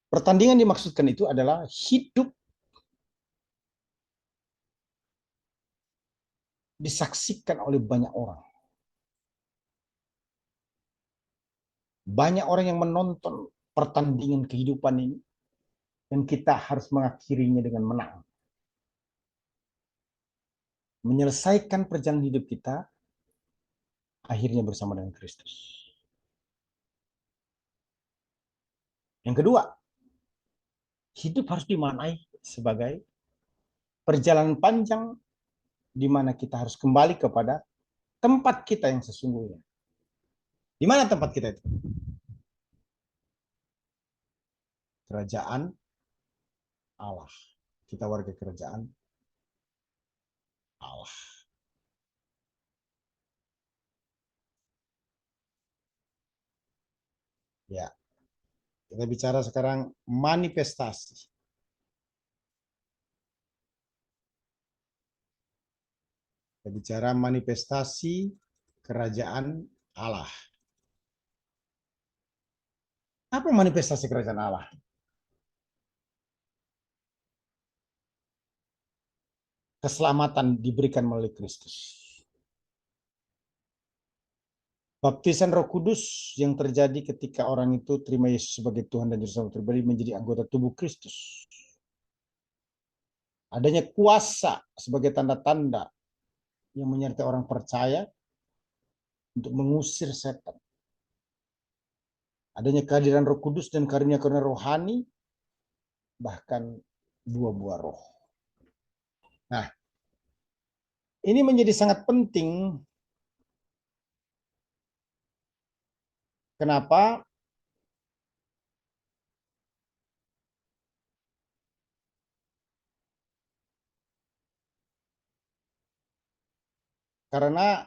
Pertandingan dimaksudkan itu adalah hidup disaksikan oleh banyak orang. Banyak orang yang menonton pertandingan kehidupan ini, dan kita harus mengakhirinya dengan menang. Menyelesaikan perjalanan hidup kita, akhirnya bersama dengan Kristus. Yang kedua, hidup harus dimaknai sebagai perjalanan panjang di mana kita harus kembali kepada tempat kita yang sesungguhnya. Di mana tempat kita itu? Kerajaan Allah. Kita warga kerajaan Allah. Ya, kita bicara sekarang manifestasi. Kita bicara manifestasi kerajaan Allah. Apa manifestasi kerajaan Allah? Keselamatan diberikan melalui Kristus. Baptisan Roh Kudus yang terjadi ketika orang itu terima Yesus sebagai Tuhan dan Juru Selamat pribadi menjadi anggota tubuh Kristus. Adanya kuasa sebagai tanda-tanda yang menyertai orang percaya untuk mengusir setan. Adanya kehadiran Roh Kudus dan karunia-karunia rohani, bahkan buah-buah roh. Nah, ini menjadi sangat penting. Kenapa? Karena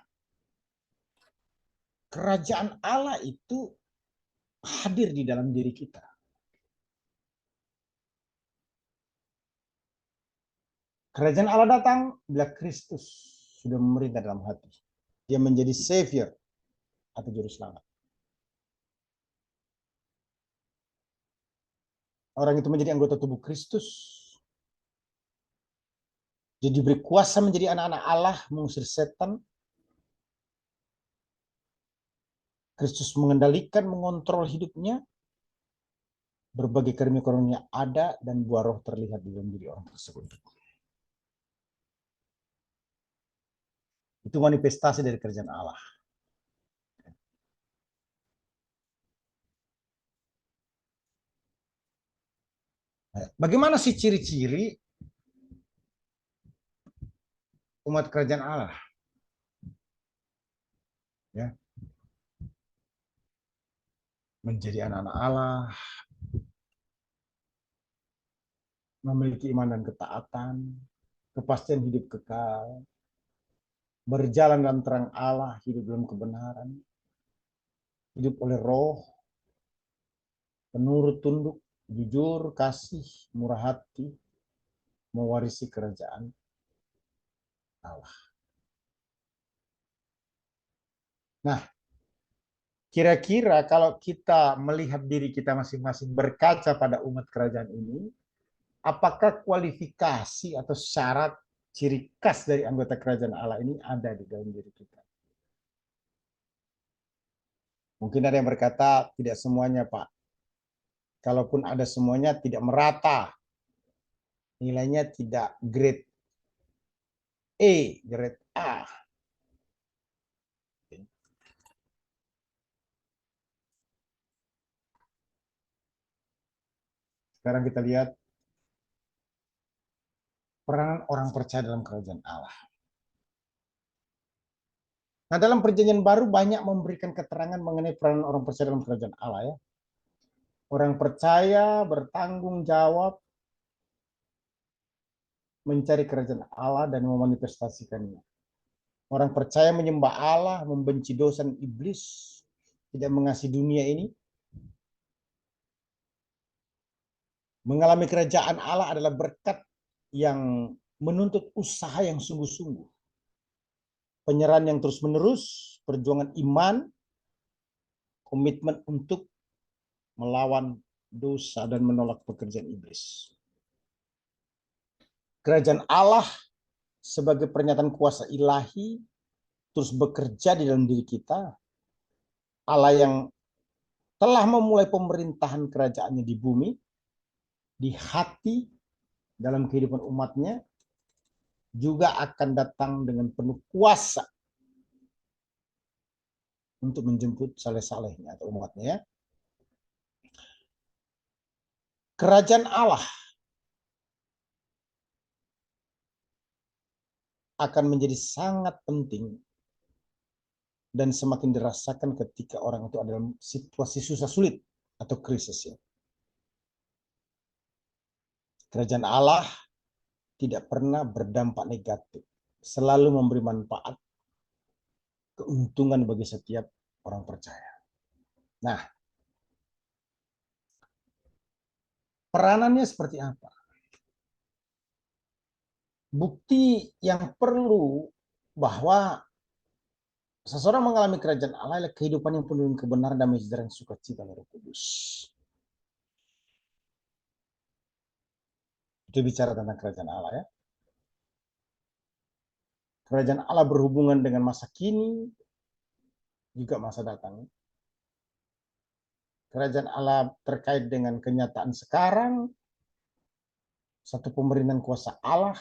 kerajaan Allah itu hadir di dalam diri kita. Kerajaan Allah datang bila Kristus sudah memerintah dalam hati. Dia menjadi savior atau juru selamat. Orang itu menjadi anggota tubuh Kristus. Dia diberi kuasa menjadi anak-anak Allah, mengusir setan. Kristus mengendalikan, mengontrol hidupnya. Berbagai karunia-karunia ada dan buah roh terlihat di dalam diri orang tersebut. Itu manifestasi dari kerajaan Allah. Bagaimana sih ciri-ciri umat kerajaan Allah? Ya, menjadi anak-anak Allah, memiliki iman dan ketaatan, kepastian hidup kekal, berjalan dalam terang Allah, hidup dalam kebenaran, hidup oleh roh, penurut tunduk, jujur, kasih, murah hati, mewarisi kerajaan Allah. Nah, kira-kira kalau kita melihat diri kita masing-masing berkaca pada umat kerajaan ini, apakah kualifikasi atau syarat ciri khas dari anggota kerajaan Allah ini ada di dalam diri kita? Mungkin ada yang berkata tidak semuanya, Pak. Kalaupun ada semuanya tidak merata. Nilainya tidak grade E, grade A. Sekarang kita lihat peranan orang percaya dalam kerajaan Allah. Nah, dalam perjanjian baru banyak memberikan keterangan mengenai peranan orang percaya dalam kerajaan Allah ya. Orang percaya bertanggung jawab mencari kerajaan Allah dan memanifestasikannya. Orang percaya menyembah Allah, membenci dosa dan iblis, tidak mengasihi dunia ini. Mengalami kerajaan Allah adalah berkat yang menuntut usaha yang sungguh-sungguh. Penyerahan yang terus-menerus, perjuangan iman, komitmen untuk melawan dosa dan menolak pekerjaan iblis. Kerajaan Allah sebagai pernyataan kuasa ilahi terus bekerja di dalam diri kita. Allah yang telah memulai pemerintahan kerajaannya di bumi, di hati, dalam kehidupan umatnya, juga akan datang dengan penuh kuasa untuk menjemput saleh-salehnya atau umatnya. Kerajaan Allah akan menjadi sangat penting dan semakin dirasakan ketika orang itu ada dalam situasi susah sulit atau krisis. Ya. Kerajaan Allah tidak pernah berdampak negatif, selalu memberi manfaat, keuntungan bagi setiap orang percaya. Nah, peranannya seperti apa? Bukti yang perlu bahwa seseorang mengalami kerajaan Allah adalah kehidupan yang penuh dengan kebenaran, damai sejahtera, dan sukacita dari Roh Kudus. Itu bicara tentang kerajaan Allah ya. Kerajaan Allah berhubungan dengan masa kini, juga masa datang. Kerajaan Allah terkait dengan kenyataan sekarang, satu pemerintahan kuasa Allah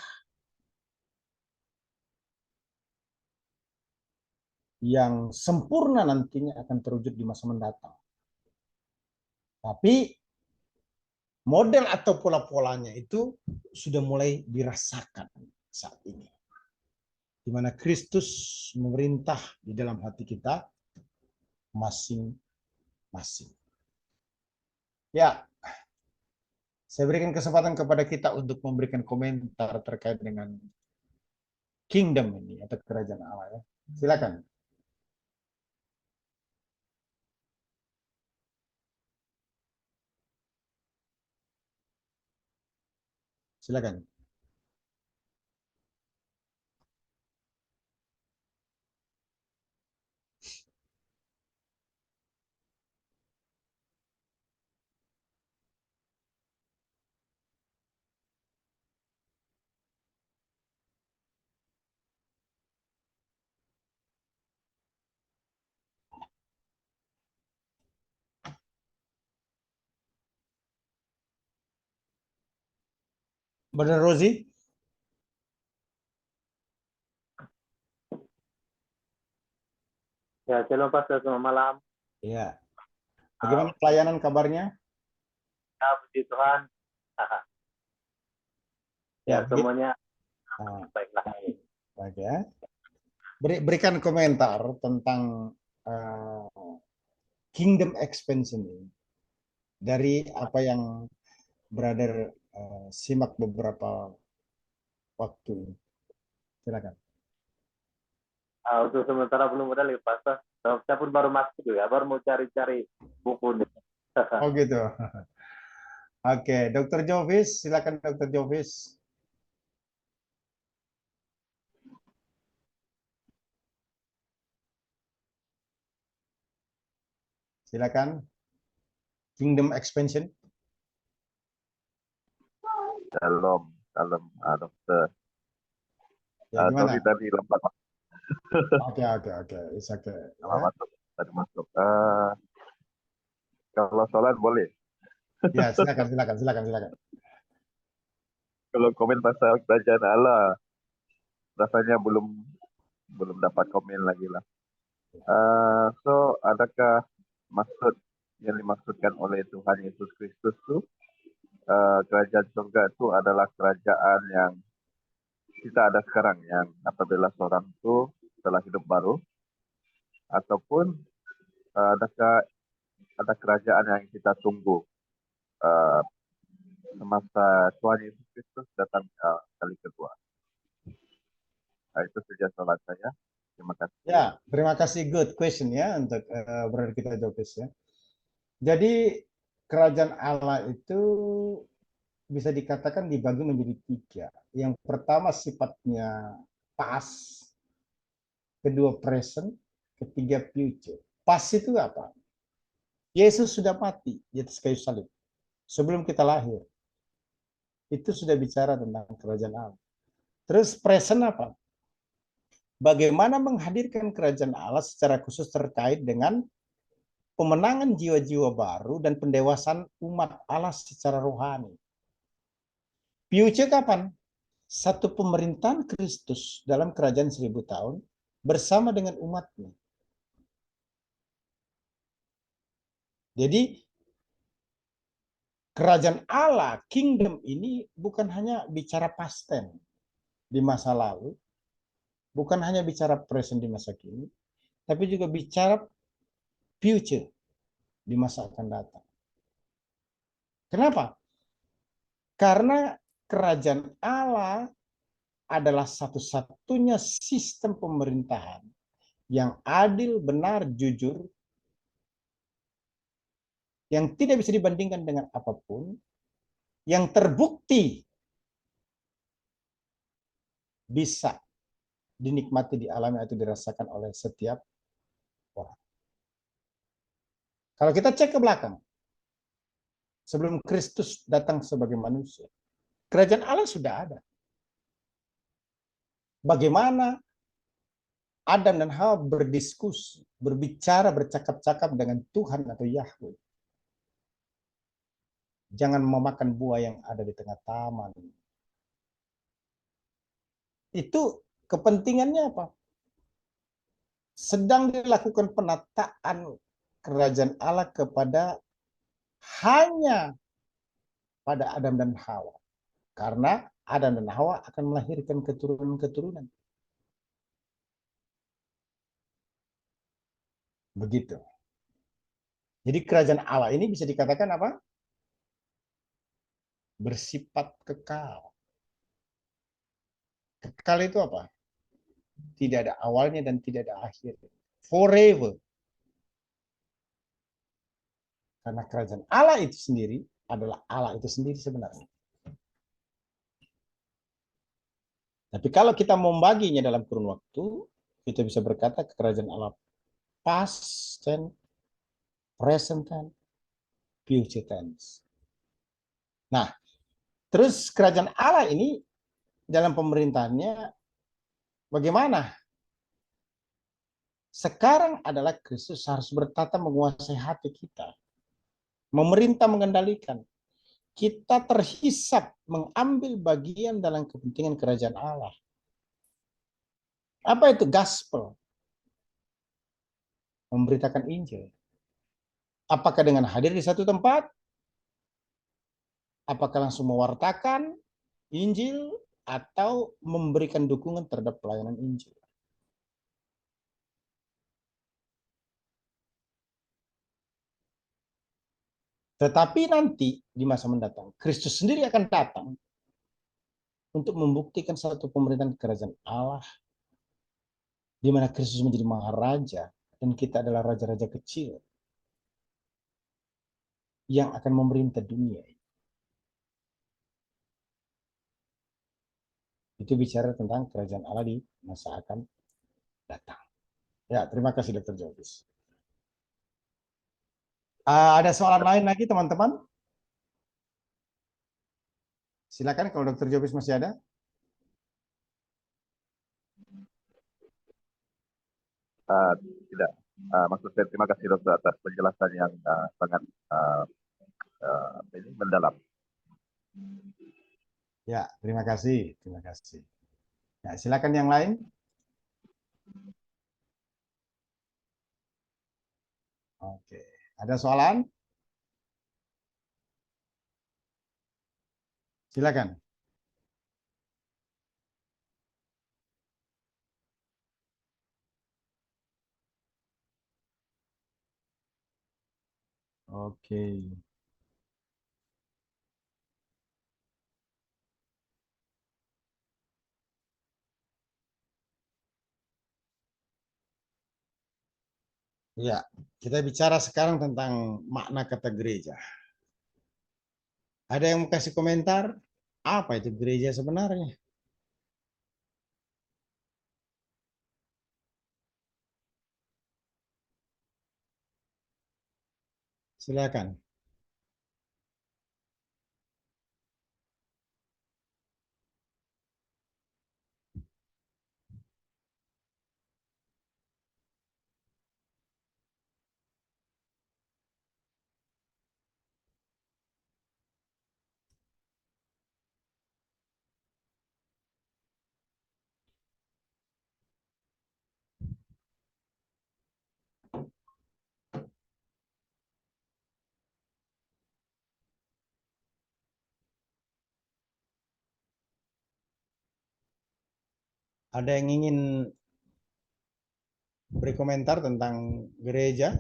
yang sempurna nantinya akan terwujud di masa mendatang. Tapi model atau pola-polanya itu sudah mulai dirasakan saat ini. Di mana Kristus memerintah di dalam hati kita masing-masing. Ya, saya berikan kesempatan kepada kita untuk memberikan komentar terkait dengan kingdom ini atau kerajaan Allah ya. Silakan. Silakan. Brother Rosie? Ya, shalom Pastor, selamat malam. Ya. Bagaimana pelayanan kabarnya? Ya, puji Tuhan. Ya, semuanya baiklah. Baik ya. Berikan komentar tentang kingdom expansion ini. Dari apa yang Brother simak beberapa waktu ini. Silakan. Untuk sementara belum ada lagi Pastor. Saya pun baru masuk ya, baru mau cari-cari buku nih. Oh gitu. Oke, Dr. Jovis, silakan Dr. Jovis. Silakan. Kingdom expansion. Shalom, dokter. Ya, gimana? Sorry tadi lempat. Oke. It's okay. Ya. Masuk. Tadi masuk. Kalau sholat boleh. Ya, silakan. Kalau komen pasal kerajaan Allah, rasanya belum dapat komen lagi lah. So, adakah maksud yang dimaksudkan oleh Tuhan Yesus Kristus itu kerajaan surga itu adalah kerajaan yang kita ada sekarang, yang apabila seorang itu telah hidup baru, ataupun adakah ada kerajaan yang kita tunggu semasa Tuhan Yesus Kristus datang kali kedua. Itu saja soal saya. Terima kasih. Ya, terima kasih. Good question ya untuk brother kita Jovis ya. Jadi kerajaan Allah itu bisa dikatakan dibagi menjadi tiga. Yang pertama sifatnya past, kedua present, ketiga future. Past itu apa? Yesus sudah mati di atas kayu salib. sebelum kita lahir. Itu sudah bicara tentang kerajaan Allah. Terus present apa? Bagaimana menghadirkan kerajaan Allah secara khusus terkait dengan pemenangan jiwa-jiwa baru dan pendewasaan umat Allah secara rohani. Future kapan? Satu pemerintahan Kristus dalam kerajaan 1000 tahun bersama dengan umatnya. Jadi kerajaan Allah, kingdom ini bukan hanya bicara past tense di masa lalu, bukan hanya bicara present di masa kini, tapi juga bicara future di masa akan datang. Kenapa? Karena kerajaan Allah adalah satu-satunya sistem pemerintahan yang adil, benar, jujur, yang tidak bisa dibandingkan dengan apapun, yang terbukti bisa dinikmati, dialami atau dirasakan oleh setiap orang. Kalau kita cek ke belakang, sebelum Kristus datang sebagai manusia, kerajaan Allah sudah ada. Bagaimana Adam dan Hawa berdiskusi, berbicara, bercakap-cakap dengan Tuhan atau Yahweh. Jangan memakan buah yang ada di tengah taman. Itu kepentingannya apa? Sedang dilakukan penataan kerajaan Allah kepada hanya pada Adam dan Hawa. Karena Adam dan Hawa akan melahirkan keturunan-keturunan. Begitu. Jadi kerajaan Allah ini bisa dikatakan apa? Bersifat kekal. Kekal itu apa? Tidak ada awalnya dan tidak ada akhir. Forever. Karena kerajaan Allah itu sendiri adalah Allah itu sendiri sebenarnya. Tapi kalau kita membaginya dalam kurun waktu, kita bisa berkata kerajaan Allah past tense, present tense, future tense. Nah, terus kerajaan Allah ini dalam pemerintahannya bagaimana? Sekarang adalah Kristus harus bertata menguasai hati kita. Memerintah mengendalikan. Kita terhisap mengambil bagian dalam kepentingan kerajaan Allah. Apa itu gospel? Memberitakan Injil. Apakah dengan hadir di satu tempat? Apakah langsung mewartakan Injil atau memberikan dukungan terhadap pelayanan Injil? Tetapi nanti di masa mendatang, Kristus sendiri akan datang untuk membuktikan satu pemerintahan kerajaan Allah di mana Kristus menjadi maharaja dan kita adalah raja-raja kecil yang akan memerintah dunia. Itu bicara tentang kerajaan Allah di masa akan datang. Ya, terima kasih Dr. Jobis. Ada soalan lain lagi teman-teman? Silakan kalau Dr. Jobis masih ada. Tidak. Maksud saya terima kasih dokter atas penjelasan yang sangat mendalam. Ya, terima kasih. Terima kasih. Ya, silakan yang lain. Oke. Ada soalan? Silakan. Oke. Ya, kita bicara sekarang tentang makna kata gereja. Ada yang mau kasih komentar? Apa itu gereja sebenarnya? Silakan. Ada yang ingin beri komentar tentang gereja?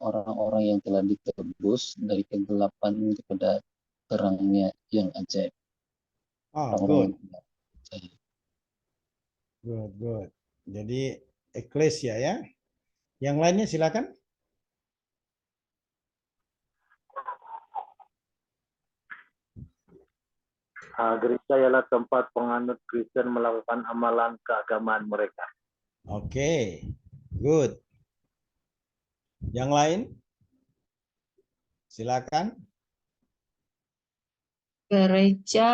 Orang-orang yang telah ditebus dari kegelapan kepada terangnya yang ajaib. Oh, Orang-orang good, yang telah percaya. good, good. Jadi eklesia ya. Yang lainnya silakan. Gereja ialah tempat penganut Kristen melakukan amalan keagamaan mereka. Oke, good. Yang lain? Silakan. Gereja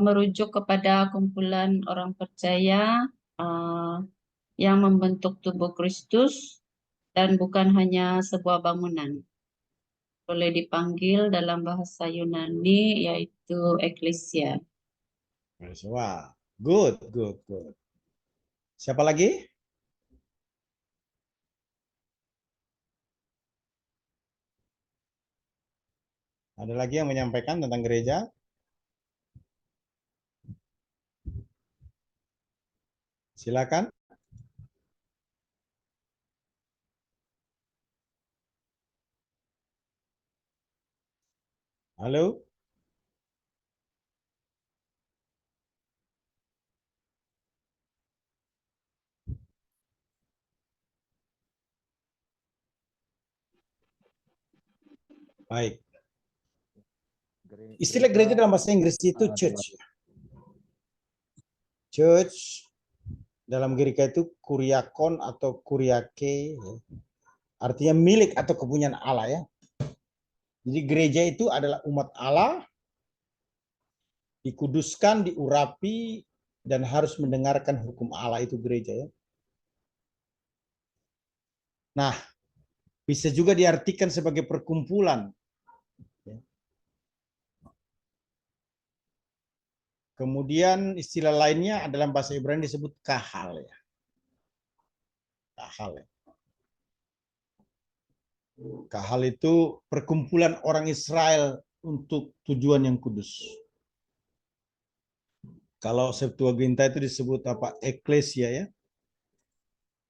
merujuk kepada kumpulan orang percaya yang membentuk tubuh Kristus dan bukan hanya sebuah bangunan. Boleh dipanggil dalam bahasa Yunani yaitu eklesia. Wah, good, good, good. Siapa lagi? Ada lagi yang menyampaikan tentang gereja? Silakan. Halo? Baik. Istilah gereja dalam bahasa Inggris itu church. Church dalam Greek itu kuriakon atau kuriake, artinya milik atau kepunyaan Allah ya. Jadi gereja itu adalah umat Allah, dikuduskan, diurapi, dan harus mendengarkan hukum Allah, itu gereja ya. Nah, bisa juga diartikan sebagai perkumpulan. Kemudian istilah lainnya adalah bahasa Ibrani disebut kahal ya. Kahal ya. Kahal itu perkumpulan orang Israel untuk tujuan yang kudus. Kalau Septuaginta itu disebut apa? Eklesia ya.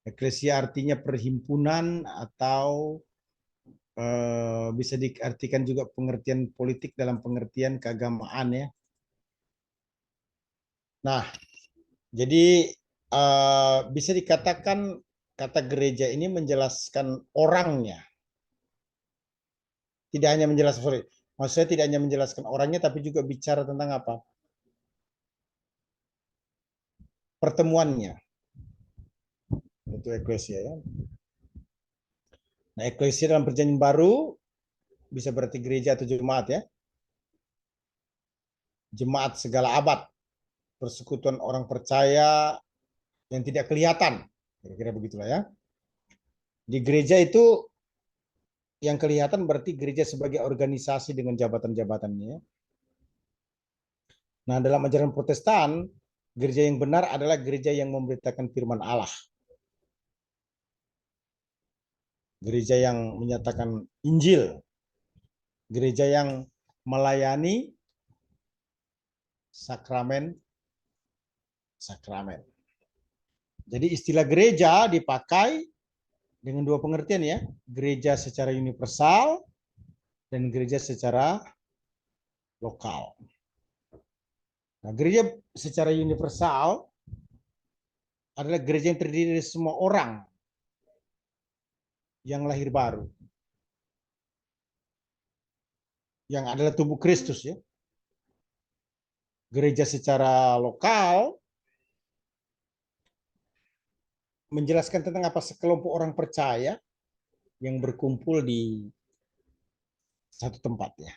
Eklesia artinya perhimpunan atau bisa diartikan juga pengertian politik dalam pengertian keagamaan ya. Nah, jadi bisa dikatakan kata gereja ini menjelaskan orangnya. Tidak hanya menjelaskan, maksudnya tidak hanya menjelaskan orangnya, tapi juga bicara tentang apa? Pertemuannya. Itu eklesia ya. Nah, eklesia dalam perjanjian baru bisa berarti gereja atau jemaat ya. Jemaat segala abad, persekutuan orang percaya yang tidak kelihatan. Kira-kira begitulah ya. Di gereja itu yang kelihatan berarti gereja sebagai organisasi dengan jabatan-jabatannya. Nah, dalam ajaran Protestan, gereja yang benar adalah gereja yang memberitakan firman Allah. Gereja yang menyatakan Injil. Gereja yang melayani sakramen. Jadi istilah gereja dipakai dengan dua pengertian ya. Gereja secara universal dan gereja secara lokal. Nah, gereja secara universal adalah gereja yang terdiri dari semua orang yang lahir baru. Yang adalah tubuh Kristus ya. Gereja secara lokal menjelaskan tentang apa sekelompok orang percaya yang berkumpul di satu tempat ya.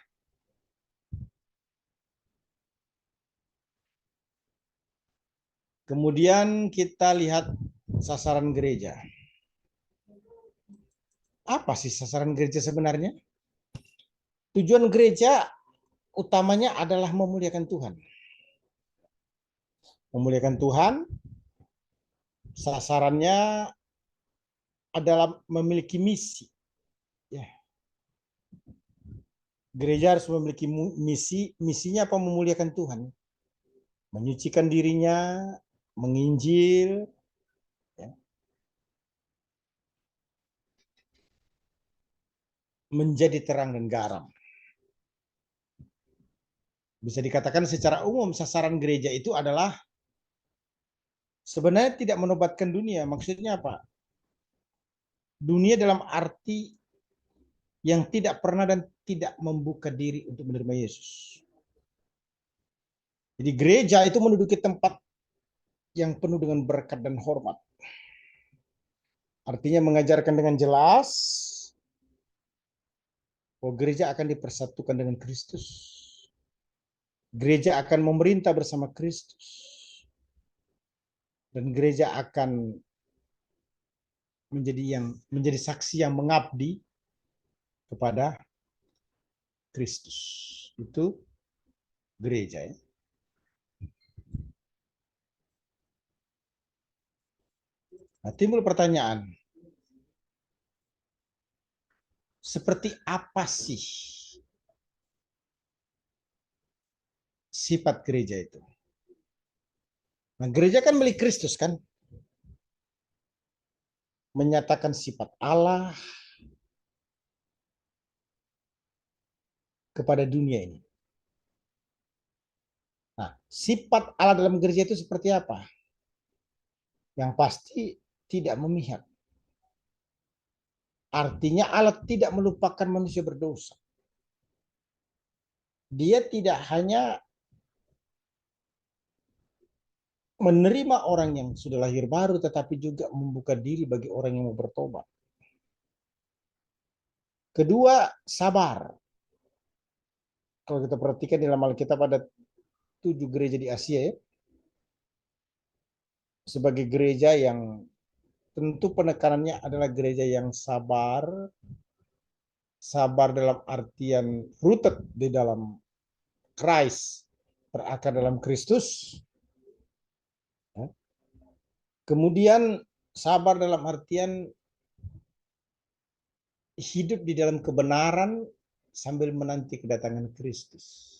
Kemudian kita lihat sasaran gereja. Apa sih sasaran gereja sebenarnya? Tujuan gereja utamanya adalah memuliakan Tuhan. Memuliakan Tuhan, sasarannya adalah memiliki misi. Ya. Gereja harus memiliki misi. Misinya apa? Memuliakan Tuhan. Menyucikan dirinya, menginjil, ya, menjadi terang dan garam. Bisa dikatakan secara umum sasaran gereja itu adalah sebenarnya tidak menobatkan dunia. Maksudnya apa? Dunia dalam arti yang tidak pernah dan tidak membuka diri untuk menerima Yesus. Jadi gereja itu menduduki tempat yang penuh dengan berkat dan hormat. Artinya mengajarkan dengan jelas bahwa gereja akan dipersatukan dengan Kristus. Gereja akan memerintah bersama Kristus. Dan gereja akan menjadi saksi yang mengabdi kepada Kristus. Itu gereja, ya. Nah, timbul pertanyaan, seperti apa sih sifat gereja itu? Nah, gereja kan milik Kristus kan? Menyatakan sifat Allah kepada dunia ini. Nah, sifat Allah dalam gereja itu seperti apa? Yang pasti tidak memihak. Artinya Allah tidak melupakan manusia berdosa. Dia tidak hanya menerima orang yang sudah lahir baru, tetapi juga membuka diri bagi orang yang mau bertobat. Kedua, sabar. Kalau kita perhatikan di dalam Alkitab ada 7 gereja di Asia, ya, sebagai gereja yang tentu penekanannya adalah gereja yang sabar. Sabar dalam artian rooted di dalam Christ, berakar dalam Kristus. Kemudian sabar dalam artian hidup di dalam kebenaran sambil menanti kedatangan Kristus.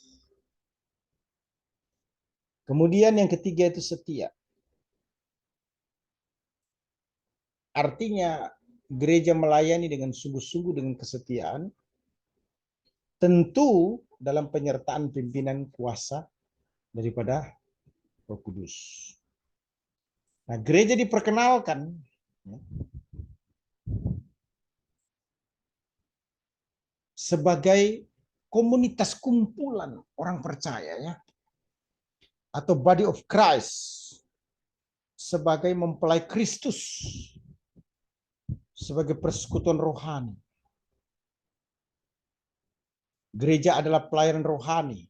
Kemudian yang ketiga itu setia. Artinya gereja melayani dengan sungguh-sungguh dengan kesetiaan, tentu dalam penyertaan pimpinan kuasa daripada Roh Kudus. Nah, gereja diperkenalkan, ya, sebagai komunitas kumpulan orang percaya, ya, atau body of Christ, sebagai mempelai Kristus, sebagai persekutuan rohani. Gereja adalah pelayanan rohani.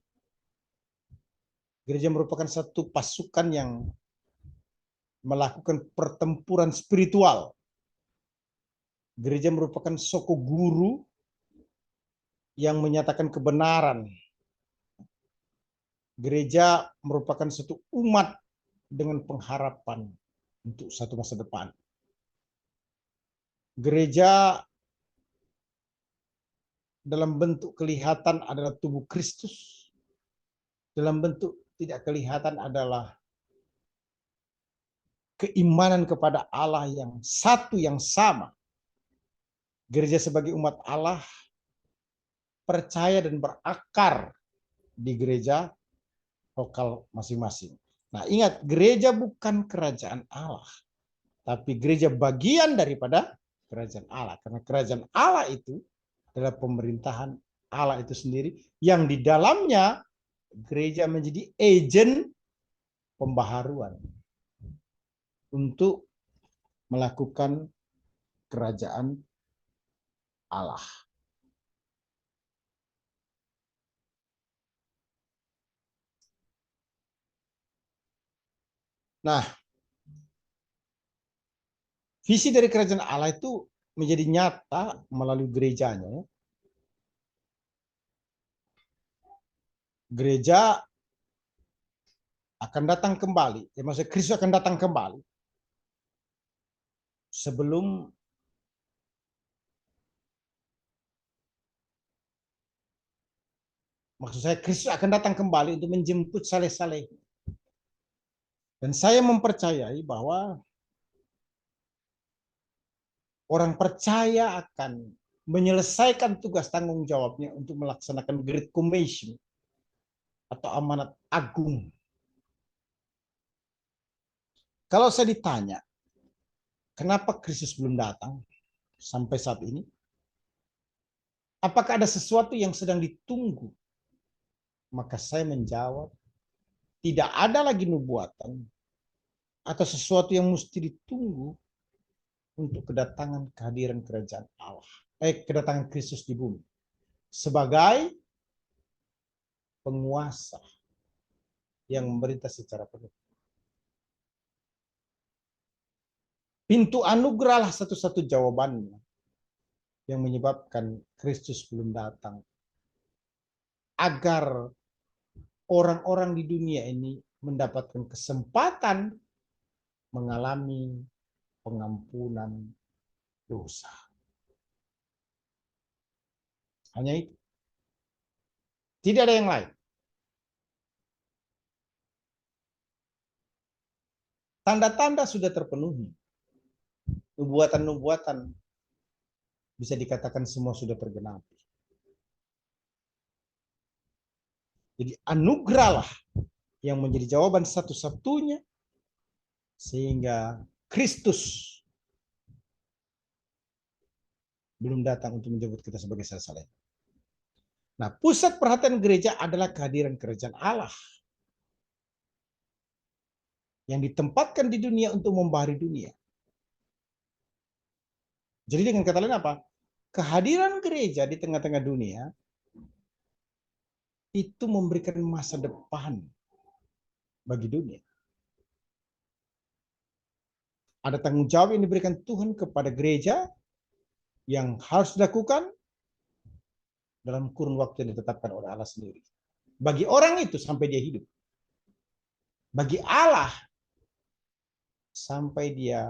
Gereja merupakan satu pasukan yang melakukan pertempuran spiritual. Gereja merupakan soko guru yang menyatakan kebenaran. Gereja merupakan satu umat dengan pengharapan untuk satu masa depan. Gereja dalam bentuk kelihatan adalah tubuh Kristus. Dalam bentuk tidak kelihatan adalah keimanan kepada Allah yang satu, yang sama. Gereja sebagai umat Allah percaya dan berakar di gereja lokal masing-masing. Nah, ingat, gereja bukan kerajaan Allah, tapi gereja bagian daripada kerajaan Allah. Karena kerajaan Allah itu adalah pemerintahan Allah itu sendiri, yang di dalamnya gereja menjadi agen pembaharuan untuk melakukan kerajaan Allah. Nah, visi dari kerajaan Allah itu menjadi nyata melalui gerejanya. Gereja akan datang kembali, ya, maksudnya Kristus akan datang kembali sebelum Maksud saya Kristus akan datang kembali untuk menjemput saleh-saleh. Dan saya mempercayai bahwa orang percaya akan menyelesaikan tugas tanggung jawabnya untuk melaksanakan Great Commission atau amanat agung. Kalau saya ditanya, kenapa Kristus belum datang sampai saat ini? Apakah ada sesuatu yang sedang ditunggu? Maka saya menjawab, tidak ada lagi nubuatan atau sesuatu yang mesti ditunggu untuk kedatangan kehadiran kerajaan Allah. Kedatangan Kristus di bumi. Sebagai penguasa yang memerintah secara penuh. Pintu anugerah lah satu-satu jawabannya yang menyebabkan Kristus belum datang. Agar orang-orang di dunia ini mendapatkan kesempatan mengalami pengampunan dosa. Hanya itu. Tidak ada yang lain. Tanda-tanda sudah terpenuhi. Nubuatan-nubuatan bisa dikatakan semua sudah tergenapi. Jadi anugerahlah yang menjadi jawaban satu-satunya sehingga Kristus belum datang untuk menjemput kita sebagai saleh-saleh. Nah, pusat perhatian gereja adalah kehadiran kerajaan Allah yang ditempatkan di dunia untuk membahari dunia. Jadi dengan kata lain apa? Kehadiran gereja di tengah-tengah dunia itu memberikan masa depan bagi dunia. Ada tanggung jawab yang diberikan Tuhan kepada gereja yang harus dilakukan dalam kurun waktu yang ditetapkan oleh Allah sendiri. Bagi orang itu sampai dia hidup. Bagi Allah sampai dia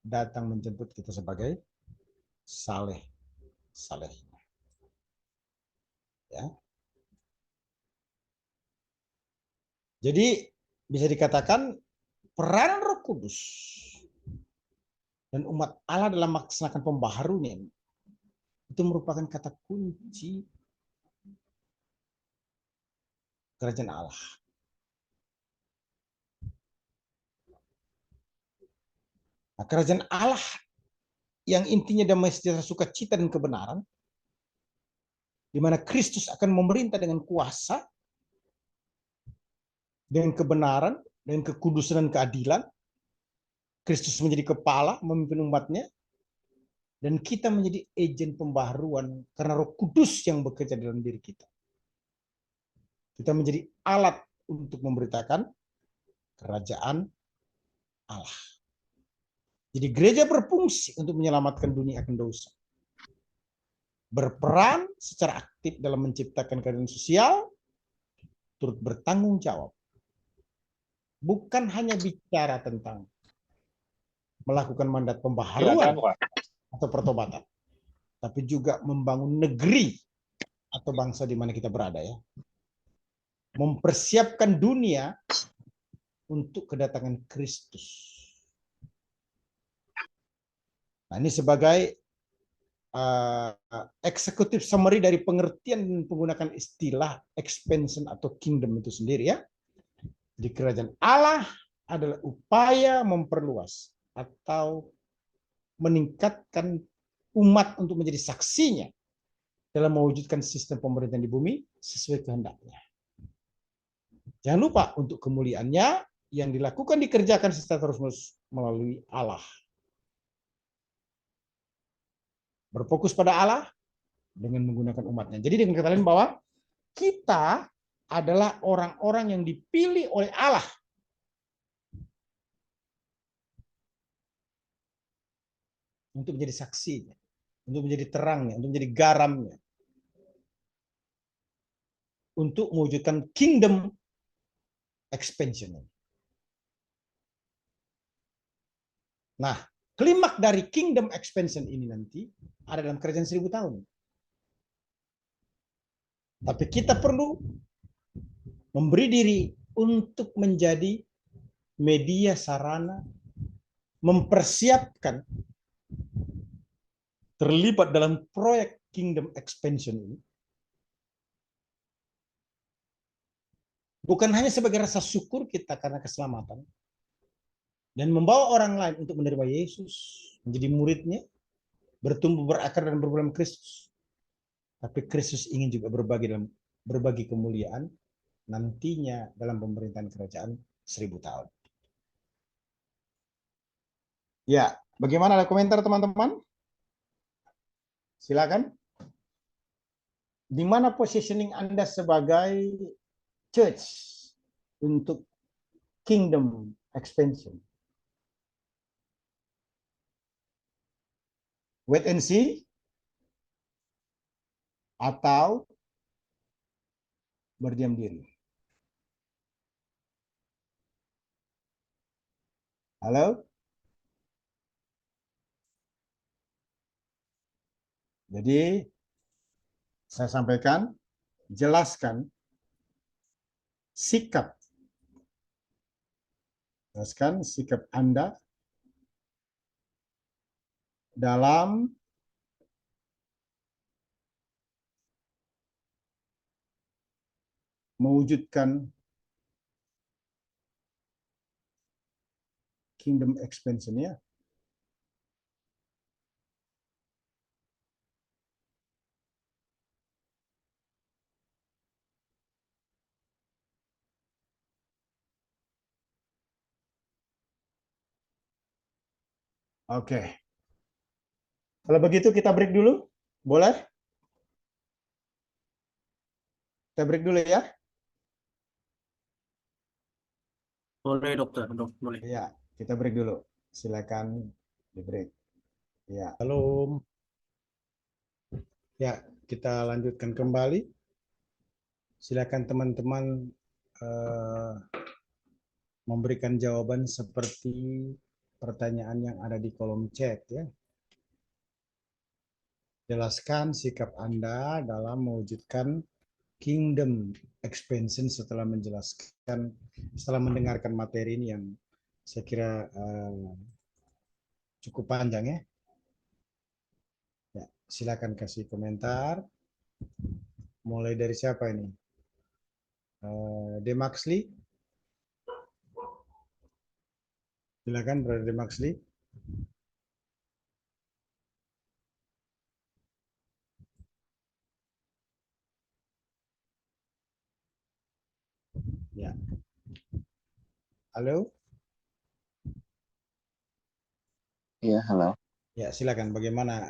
datang menjemput kita sebagai saleh-salehnya. Ya. Jadi bisa dikatakan peranan Roh Kudus dan umat Allah dalam melaksanakan pembaharuan itu merupakan kata kunci kerajaan Allah. Nah, kerajaan Allah yang intinya damai sejahtera, sukacita dan kebenaran, di mana Kristus akan memerintah dengan kuasa, dengan kebenaran, dengan kekudusan dan keadilan. Kristus menjadi kepala, memimpin umatnya, dan kita menjadi agen pembaharuan karena Roh Kudus yang bekerja dalam diri kita. Kita menjadi alat untuk memberitakan kerajaan Allah. Jadi gereja berfungsi untuk menyelamatkan dunia akan dosa. Berperan secara aktif dalam menciptakan keadilan sosial, turut bertanggung jawab. Bukan hanya bicara tentang melakukan mandat pembaharuan atau pertobatan, tapi juga membangun negeri atau bangsa di mana kita berada, ya. Mempersiapkan dunia untuk kedatangan Kristus. Nah, ini sebagai eksekutif summary dari pengertian dan penggunaan istilah expansion atau kingdom itu sendiri, ya. Jadi kerajaan Allah adalah upaya memperluas atau meningkatkan umat untuk menjadi saksinya dalam mewujudkan sistem pemerintahan di bumi sesuai kehendaknya. Jangan lupa untuk kemuliaannya yang dilakukan dikerjakan secara terus-menerus melalui Allah. Berfokus pada Allah dengan menggunakan umatnya. Jadi dengan kata lain bahwa kita adalah orang-orang yang dipilih oleh Allah untuk menjadi saksinya, untuk menjadi terangnya, untuk menjadi garamnya, untuk mewujudkan kingdom expansion. Nah, klimaks dari kingdom expansion ini nanti ada dalam kerajaan 1000 tahun. Tapi kita perlu memberi diri untuk menjadi media sarana, mempersiapkan terlibat dalam proyek kingdom expansion ini. Bukan hanya sebagai rasa syukur kita karena keselamatan, dan membawa orang lain untuk menerima Yesus, menjadi muridnya, bertumbuh berakar dan berbulan Kristus. Tapi Kristus ingin juga berbagi kemuliaan nantinya dalam pemerintahan kerajaan 1000 tahun. Ya, bagaimana, ada komentar teman-teman? Silakan. Di mana positioning Anda sebagai church untuk kingdom expansion? Wait and see atau berdiam diri? Halo? Jadi saya sampaikan, jelaskan sikap Anda dalam mewujudkan kingdom expansion ya. Oke. Kalau begitu kita break dulu. Boleh? Kita break dulu ya. Boleh dokter, boleh. Ya, kita break dulu. Silakan di break. Ya, halo. Ya, kita lanjutkan kembali. Silakan teman-teman memberikan jawaban seperti pertanyaan yang ada di kolom chat ya. Jelaskan sikap Anda dalam mewujudkan kingdom expansion setelah mendengarkan materi ini yang saya kira cukup panjang ya. Ya, silakan kasih komentar. Mulai dari siapa ini? Demaxli. Silakan Brother Demaxli. Ya. Halo? Ya, halo. Ya, silakan. Bagaimana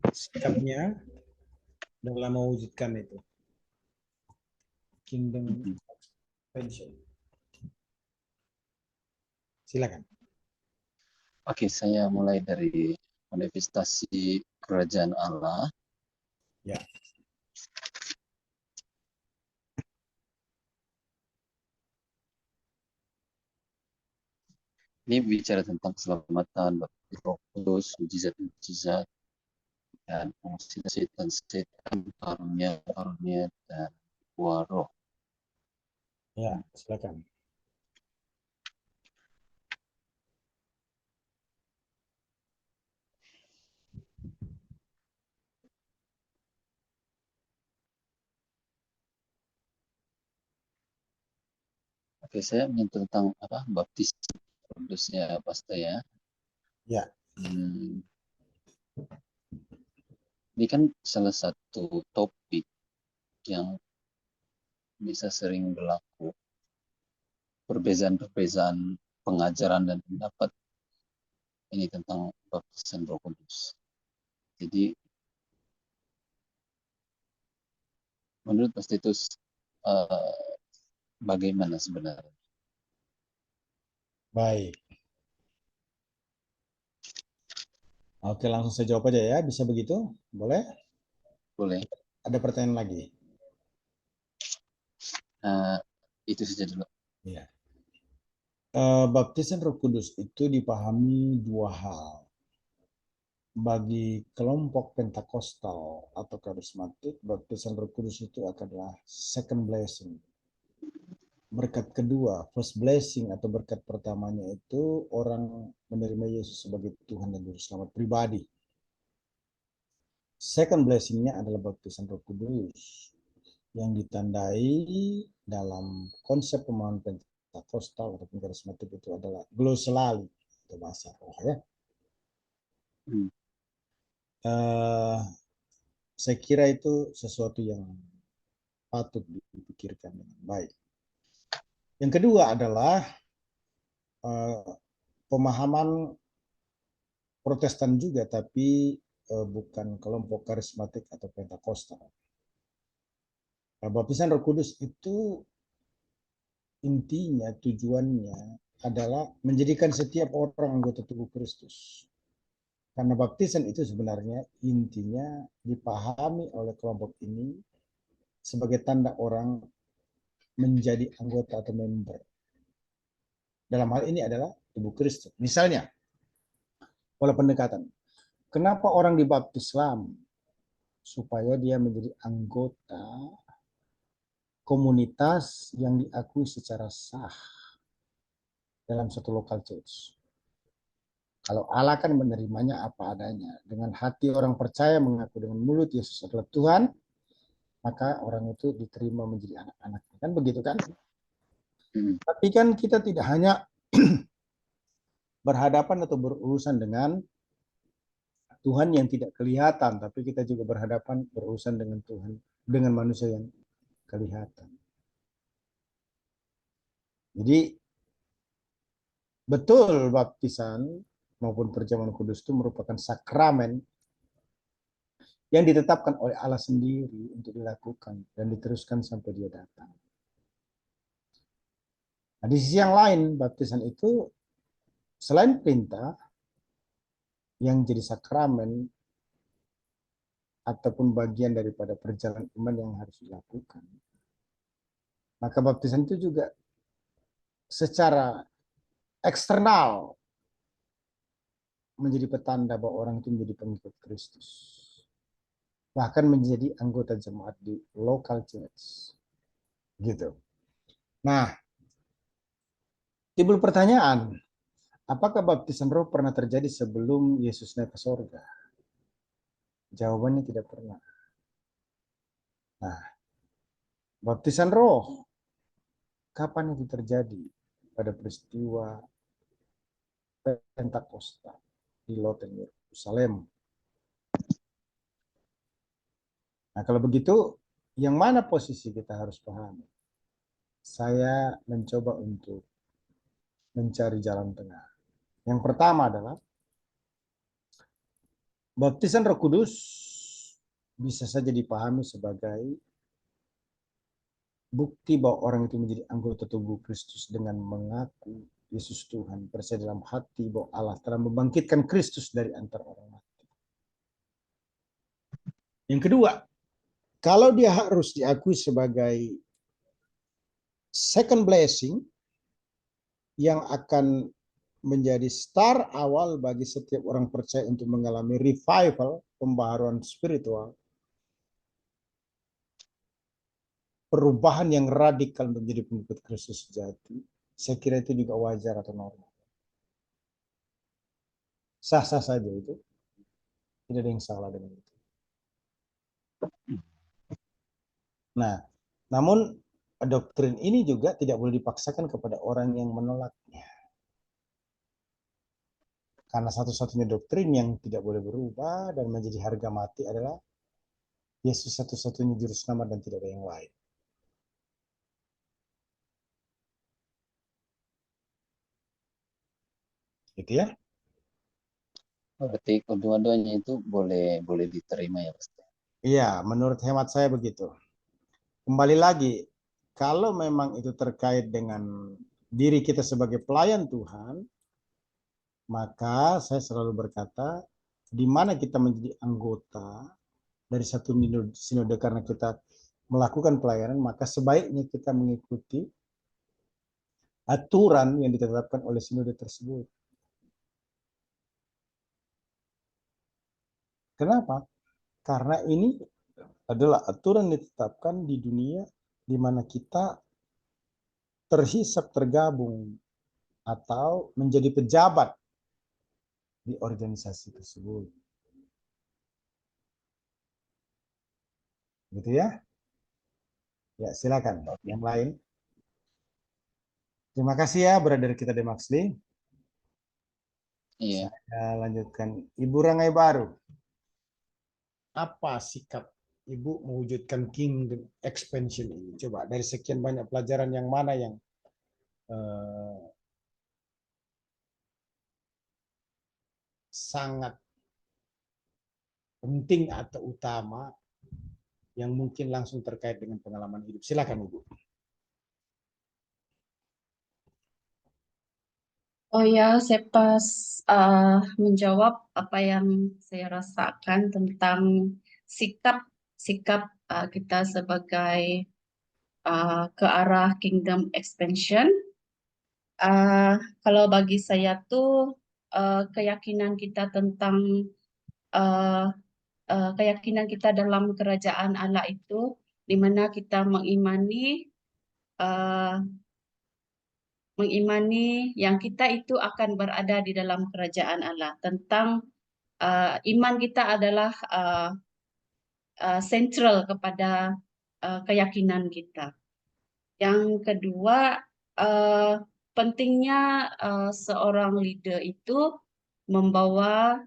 sikapnya dalam mewujudkan itu kingdom expansion? Silakan. Oke, saya mulai dari manifestasi kerajaan Allah. Ya. Ini bicara tentang keselamatan, baptis Roh Kudus, mujizat-mujizat, dan fungsi setan, karunia, dan buah roh. Ya, silakan. Oke, saya menyentuh tentang baptis kudusnya Pastor ya. Ya. Ini kan salah satu topik yang bisa sering berlaku. Perbedaan-perbedaan pengajaran dan pendapat ini tentang baptisan Roh Kudus. Jadi menurut Pastor Titus bagaimana sebenarnya? Baik. Oke, langsung saya jawab aja ya. Bisa begitu? Boleh? Boleh. Ada pertanyaan lagi? Itu saja dulu. Ya. Baptisan Roh Kudus itu dipahami dua hal. bagi kelompok Pentakosta atau karismatik, baptisan Roh Kudus itu adalah second blessing. Berkat kedua, first blessing atau berkat pertamanya itu orang menerima Yesus sebagai Tuhan dan Juru Selamat pribadi. Second blessing-nya adalah baptisan Roh Kudus yang ditandai dalam konsep pemahaman Pentakosta atau karismatik itu adalah glossolalia atau bahasa roh ya. Saya kira itu sesuatu yang patut dipikirkan dengan baik. Yang kedua adalah pemahaman Protestan juga, tapi bukan kelompok karismatik atau Pentakosta. Baptisan Roh Kudus itu intinya, tujuannya adalah menjadikan setiap orang anggota tubuh Kristus. Karena baptisan itu sebenarnya intinya dipahami oleh kelompok ini sebagai tanda orang menjadi anggota atau member. Dalam hal ini adalah tubuh Kristus. Misalnya, oleh pendekatan, kenapa orang dibaptis Islam? Supaya dia menjadi anggota komunitas yang diakui secara sah dalam satu local church. Kalau Allah kan menerimanya apa adanya. Dengan hati orang percaya mengaku dengan mulut Yesus adalah Tuhan, maka orang itu diterima menjadi anak-anaknya. Kan begitu kan? Tapi kan kita tidak hanya berhadapan atau berurusan dengan Tuhan yang tidak kelihatan, tapi kita juga berurusan dengan Tuhan, dengan manusia yang kelihatan. Jadi betul baptisan maupun perjamuan kudus itu merupakan sakramen yang ditetapkan oleh Allah sendiri untuk dilakukan dan diteruskan sampai dia datang. Nah, di sisi yang lain, baptisan itu selain perintah yang jadi sakramen ataupun bagian daripada perjalanan iman yang harus dilakukan, maka baptisan itu juga secara eksternal menjadi petanda bahwa orang itu menjadi pengikut Kristus, bahkan menjadi anggota jemaat di local church, gitu. Nah, timbul pertanyaan, apakah baptisan roh pernah terjadi sebelum Yesus naik ke surga? Jawabannya tidak pernah. Nah, baptisan roh kapan itu terjadi? Pada peristiwa Pentakosta di Loten Yerusalem. Nah, kalau begitu, yang mana posisi kita harus pahami? Saya mencoba untuk mencari jalan tengah. Yang pertama adalah baptisan Roh Kudus bisa saja dipahami sebagai bukti bahwa orang itu menjadi anggota tubuh Kristus dengan mengaku Yesus Tuhan, percaya dalam hati bahwa Allah telah membangkitkan Kristus dari antara orang mati. Yang kedua, kalau dia harus diakui sebagai second blessing yang akan menjadi start awal bagi setiap orang percaya untuk mengalami revival, pembaharuan spiritual, perubahan yang radikal menjadi pengikut Kristus sejati, saya kira itu juga wajar atau normal. Sah-sah saja itu. Tidak ada yang salah dengan itu. Nah, namun doktrin ini juga tidak boleh dipaksakan kepada orang yang menolaknya. Karena satu-satunya doktrin yang tidak boleh berubah dan menjadi harga mati adalah Yesus satu-satunya juru selamat dan tidak ada yang lain. Gitu ya. Berarti kedua-duanya itu boleh diterima ya, Pastor. Iya, menurut hemat saya begitu. Kembali lagi, kalau memang itu terkait dengan diri kita sebagai pelayan Tuhan, maka saya selalu berkata, di mana kita menjadi anggota dari satu sinode karena kita melakukan pelayanan, maka sebaiknya kita mengikuti aturan yang ditetapkan oleh sinode tersebut. Kenapa? Karena ini adalah aturan ditetapkan di dunia di mana kita terhisap tergabung atau menjadi pejabat di organisasi tersebut. Gitu ya? Ya, silakan. Yang lain. Terima kasih ya, brother kita Demaksli. Iya. Saya lanjutkan. Ibu Rangai Baru. Apa sikap Ibu mewujudkan kingdom expansion ini? Coba dari sekian banyak pelajaran yang mana yang sangat penting atau utama yang mungkin langsung terkait dengan pengalaman hidup. Silakan Ibu. Oh ya, saya pas menjawab apa yang saya rasakan tentang sikap sikap kita sebagai ke arah kingdom expansion. Kalau bagi saya tuh keyakinan kita tentang uh, keyakinan kita dalam kerajaan Allah itu, di mana kita uh, mengimani yang kita itu akan berada di dalam kerajaan Allah. Tentang iman kita adalah sentral kepada keyakinan kita. Yang kedua, pentingnya seorang leader itu membawa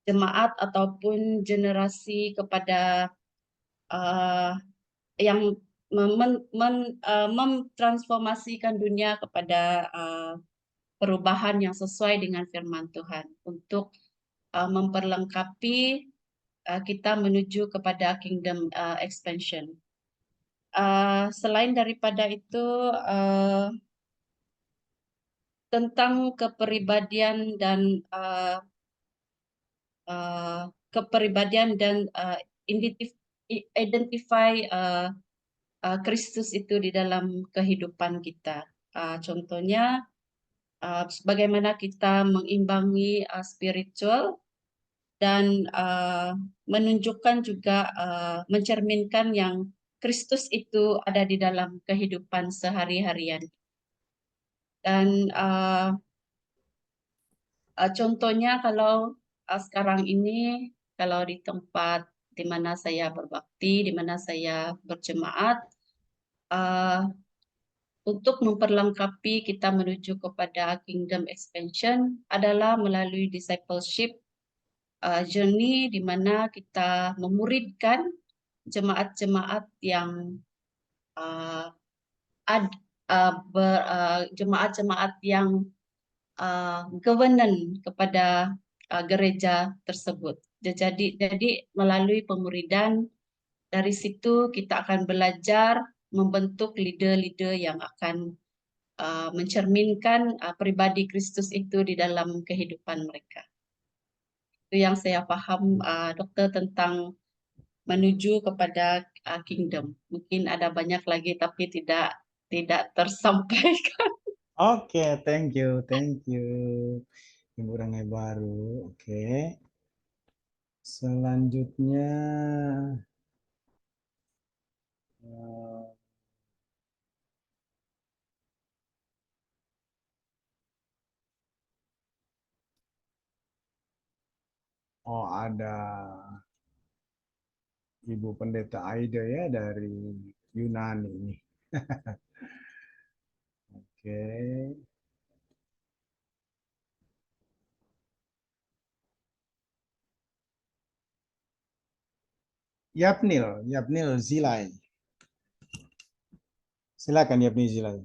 jemaat ataupun generasi kepada yang memtransformasikan dunia kepada perubahan yang sesuai dengan firman Tuhan untuk memperlengkapi kita menuju kepada kingdom expansion. Selain daripada itu, tentang kepribadian dan identify Kristus itu di dalam kehidupan kita. Contohnya, bagaimana kita mengimbangi spiritual dan menunjukkan juga mencerminkan yang Kristus itu ada di dalam kehidupan sehari-harian. Dan contohnya kalau sekarang ini, kalau di tempat di mana saya berbakti, di mana saya berjemaat, untuk memperlengkapi kita menuju kepada kingdom expansion adalah melalui discipleship journey, di mana kita memuridkan jemaat-jemaat yang jemaat-jemaat yang governance kepada gereja tersebut. Jadi melalui pemuridan, dari situ kita akan belajar membentuk leader-leader yang akan mencerminkan pribadi Kristus itu di dalam kehidupan mereka. Itu yang saya paham, dokter, tentang menuju kepada kingdom. Mungkin ada banyak lagi tapi tidak tersampaikan. Oke, thank you, Ibu Rangai Baru. Oke. Selanjutnya, oh ada Ibu Pendeta Aida ya dari Yunani ini. Oke. Yapnil Zilai. Silakan Yapnil Zilai.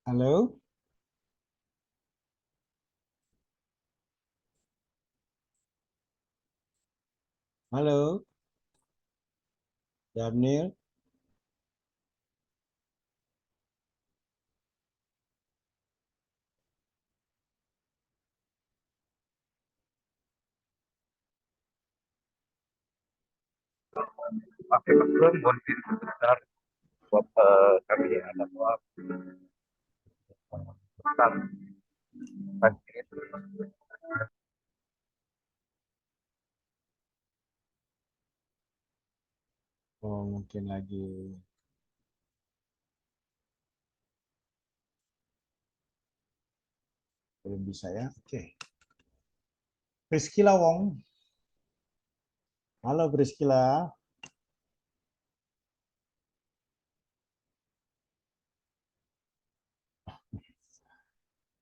Halo? Halo? Yapnil? Oke, Mas Bro, mohon izin sebentar buat kami ada Oh, mungkin lagi. Belum bisa ya. Oke. Priscilla Wong. Halo Priscilla.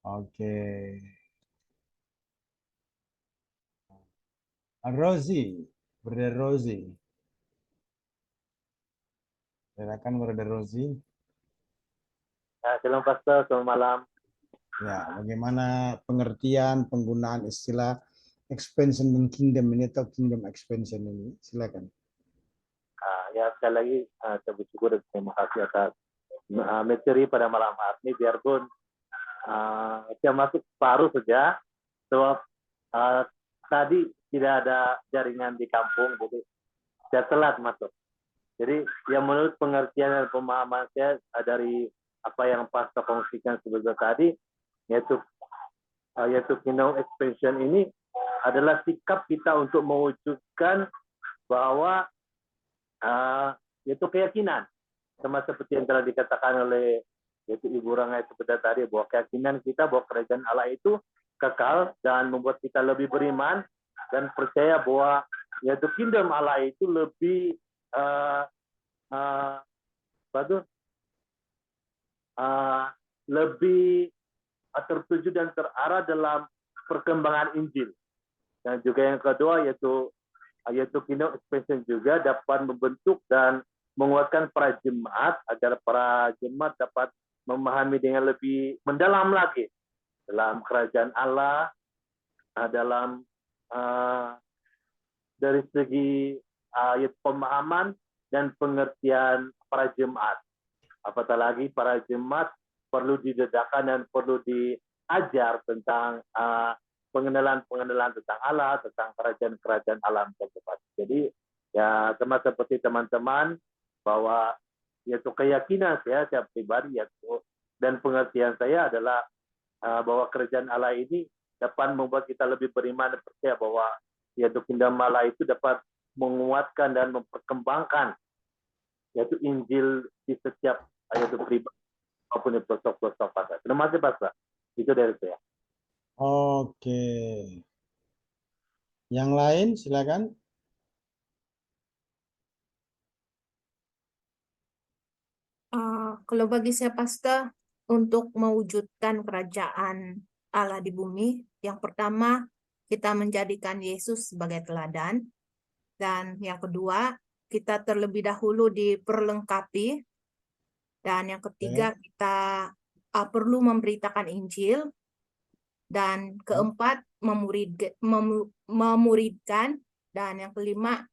Oke. Rosie. Brother Rosie. Silakan Brother Rosie. Ya, shalom Pastor, selamat malam. Ya, bagaimana pengertian penggunaan istilah expansion dan kingdom ini atau kingdom expansion ini? Silakan. Ya, sekali lagi saya bersyukur dan terima kasih atas materi pada malam hari ini, biarpun saya masuk baru saja, sebab tadi tidak ada jaringan di kampung, jadi saya telat masuk. Jadi yang menurut pengertian dan pemahaman saya dari apa yang Pastor kongsikan sebelum tadi, yaitu kingdom expansion ini adalah sikap kita untuk mewujudkan bahwa yaitu keyakinan, sama seperti yang telah dikatakan oleh yaitu Ibu Rangai sebentar tadi, bahwa keyakinan kita bahwa kerajaan Allah itu kekal dan membuat kita lebih beriman dan percaya bahwa yaitu kingdom Allah itu lebih lebih tertuju dan terarah dalam perkembangan Injil. Dan juga yang kedua yaitu kingdom expansion juga dapat membentuk dan menguatkan para jemaat agar para jemaat dapat memahami dengan lebih mendalam lagi dalam kerajaan Allah, dalam dari segi pemahaman dan pengertian para jemaat. Apatah lagi para jemaat perlu didedahkan dan perlu diajar tentang pengenalan tentang Allah, tentang kerajaan alam tersebut. Jadi ya sama seperti teman-teman bahwa yaitu keyakinan saya pribadi yaitu dan pengertian saya adalah bahwa kerajaan Allah ini dapat membuat kita lebih beriman dan percaya bahwa yaitu kingdom Allah itu dapat menguatkan dan memperkembangkan yaitu Injil di setiap yaitu pribadi maupun di pelosok-pelosok pasar. Terima kasih Pastor. Itu dari saya. Oke. Yang lain silakan. Kalau bagi saya Pastor, untuk mewujudkan kerajaan Allah di bumi, yang pertama kita menjadikan Yesus sebagai teladan, dan yang kedua kita terlebih dahulu diperlengkapi, dan yang ketiga kita perlu memberitakan Injil, dan keempat memuridkan, dan yang kelima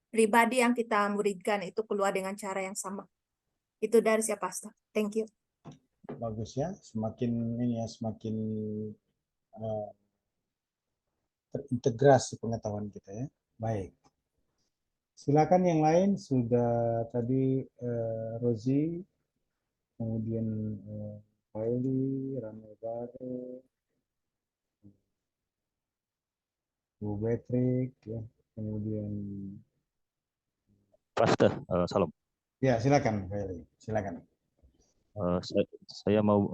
pribadi yang kita muridkan itu keluar dengan cara yang sama. Itu dari saya Pastor. Thank you. Bagus ya, semakin ini ya, semakin terintegrasi pengetahuan kita ya. Baik. Silakan yang lain, sudah tadi Rozi, kemudian Wiley, Rame Baru, Bu Betrik, ya, kemudian Pastor, salam. ya silakan Wiley, silakan. Saya mau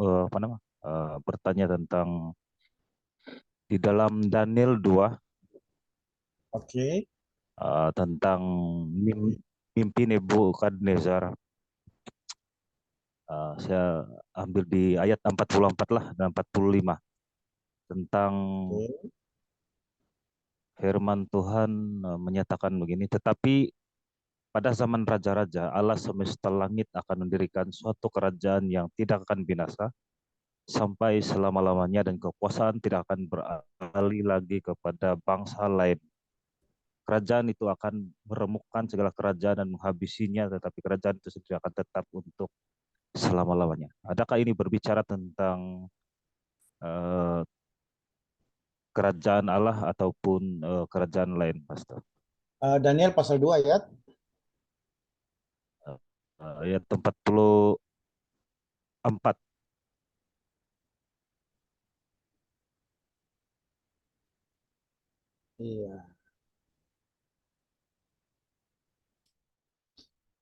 bertanya tentang di dalam Daniel 2. Oke. Tentang mimpi Nebukadnezar. Saya ambil di ayat 44 lah dan 45 tentang firman Tuhan menyatakan begini, tetapi pada zaman raja-raja Allah semesta langit akan mendirikan suatu kerajaan yang tidak akan binasa sampai selama-lamanya, dan kekuasaan tidak akan beralih lagi kepada bangsa lain. Kerajaan itu akan meremukkan segala kerajaan dan menghabisinya, tetapi kerajaan itu sendiri akan tetap untuk selama-lamanya. Adakah ini berbicara tentang kerajaan Allah ataupun kerajaan lain, Pastor? Daniel pasal 2 ayat. Ayat 44. Iya.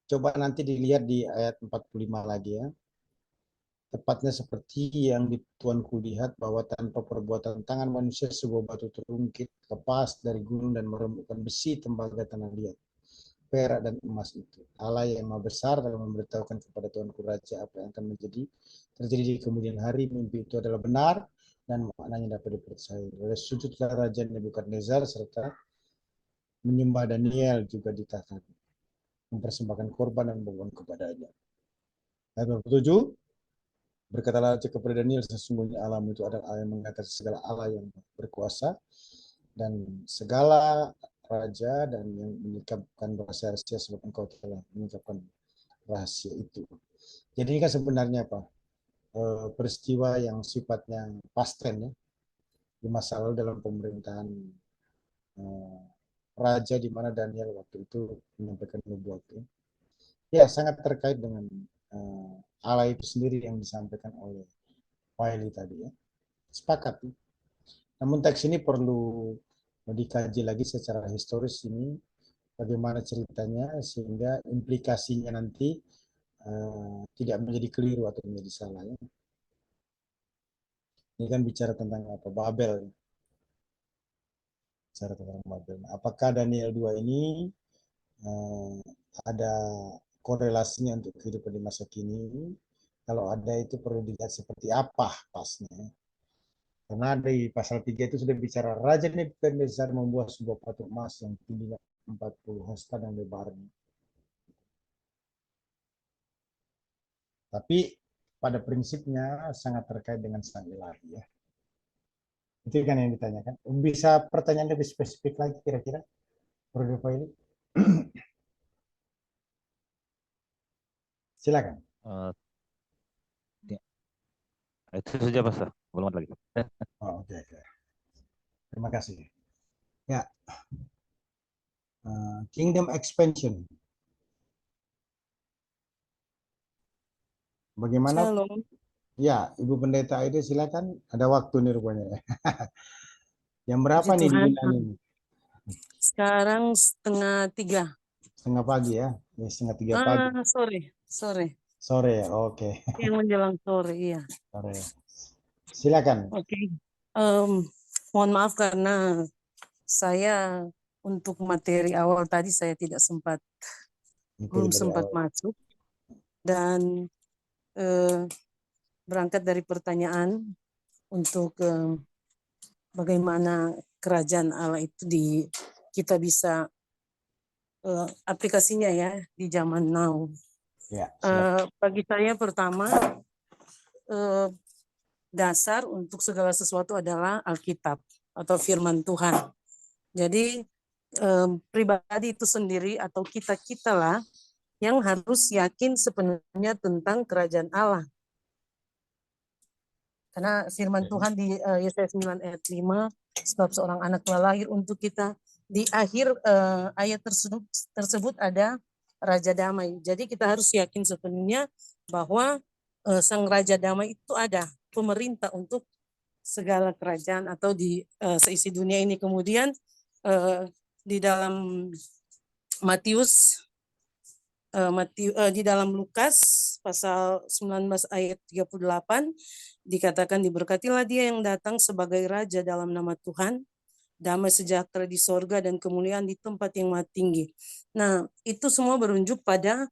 Coba nanti dilihat di ayat 45 lagi ya. Tepatnya seperti yang di Tuanku lihat bahwa tanpa perbuatan tangan manusia sebuah batu terungkit lepas dari gunung dan meremukkan besi tembaga tanah liat, perak dan emas itu. Allah yang maha besar dalam memberitahukan kepada Tuanku Raja apa yang akan terjadi di kemudian hari. Mimpi itu adalah benar dan maknanya dapat dipercayai. Oleh sujudlah Raja Nebukadnezar serta menyembah Daniel juga ditahan, mempersembahkan korban dan mohon kepadanya. Ayat 27, berkatalah Raja kepada Daniel, sesungguhnya Allah itu adalah Allah yang mengatasi segala Allah yang berkuasa dan segala raja dan yang menyingkapkan rahasia sebab engkau telah menyingkapkan rahasia itu. Jadi ini kan sebenarnya apa? Peristiwa yang sifatnya pasten ya, di masa lalu dalam pemerintahan raja di mana Daniel waktu itu menyampaikan nubuat ya. Ya, sangat terkait dengan Allah itu sendiri yang disampaikan oleh Wiley tadi ya. Sepakat. Ya. Namun teks ini perlu dikaji lagi secara historis ini bagaimana ceritanya sehingga implikasinya nanti tidak menjadi keliru atau menjadi salah ya. Ini kan bicara tentang apa? Babel. Ya. Bicara tentang Babel. Apakah Daniel 2 ini ada korelasinya untuk kehidupan di masa kini? Kalau ada itu perlu dilihat seperti apa pasnya. Karena di pasal 3 itu sudah bicara Raja Nebukadnezar membuat sebuah patung emas yang tingginya 40 hasta dan lebarnya. Tapi pada prinsipnya sangat terkait dengan sang ilahi ya. Itu kan yang ditanyakan. Bisa pertanyaan lebih spesifik lagi kira-kira? Prof. ini. Silakan. Itu saja Mas, belum ada lagi. Oh, oke. Terima kasih. Ya, kingdom expansion. Bagaimana? Shalom. Ya, Ibu Pendeta Aide silakan. Ada waktu nih rupanya. Jam berapa Puji nih di Tuhan. Yunan ini? Sekarang 2:30. Setengah pagi ya? Ya, 2:30 pagi. Sore. Sore ya, oke. Yang menjelang sore, iya. Sore. Silakan. Oke. Mohon maaf karena saya untuk materi awal tadi saya tidak belum sempat masuk. Dan berangkat dari pertanyaan untuk bagaimana kerajaan Allah itu kita bisa aplikasinya ya di zaman now. Ya, bagi saya pertama dasar untuk segala sesuatu adalah Alkitab atau firman Tuhan. Jadi pribadi itu sendiri atau kita lah yang harus yakin sepenuhnya tentang kerajaan Allah. Karena firman Tuhan di Yesaya 9 ayat 5, sebab seorang anak telah lahir untuk kita. Di akhir ayat tersebut ada Raja Damai. Jadi kita harus yakin sepenuhnya bahwa Sang Raja Damai itu ada pemerintah untuk segala kerajaan atau di seisi dunia ini. Kemudian di dalam di dalam Lukas pasal 19 ayat 38 dikatakan, diberkatilah dia yang datang sebagai raja dalam nama Tuhan, damai sejahtera di sorga dan kemuliaan di tempat yang maha tinggi. Nah, itu semua berunjuk pada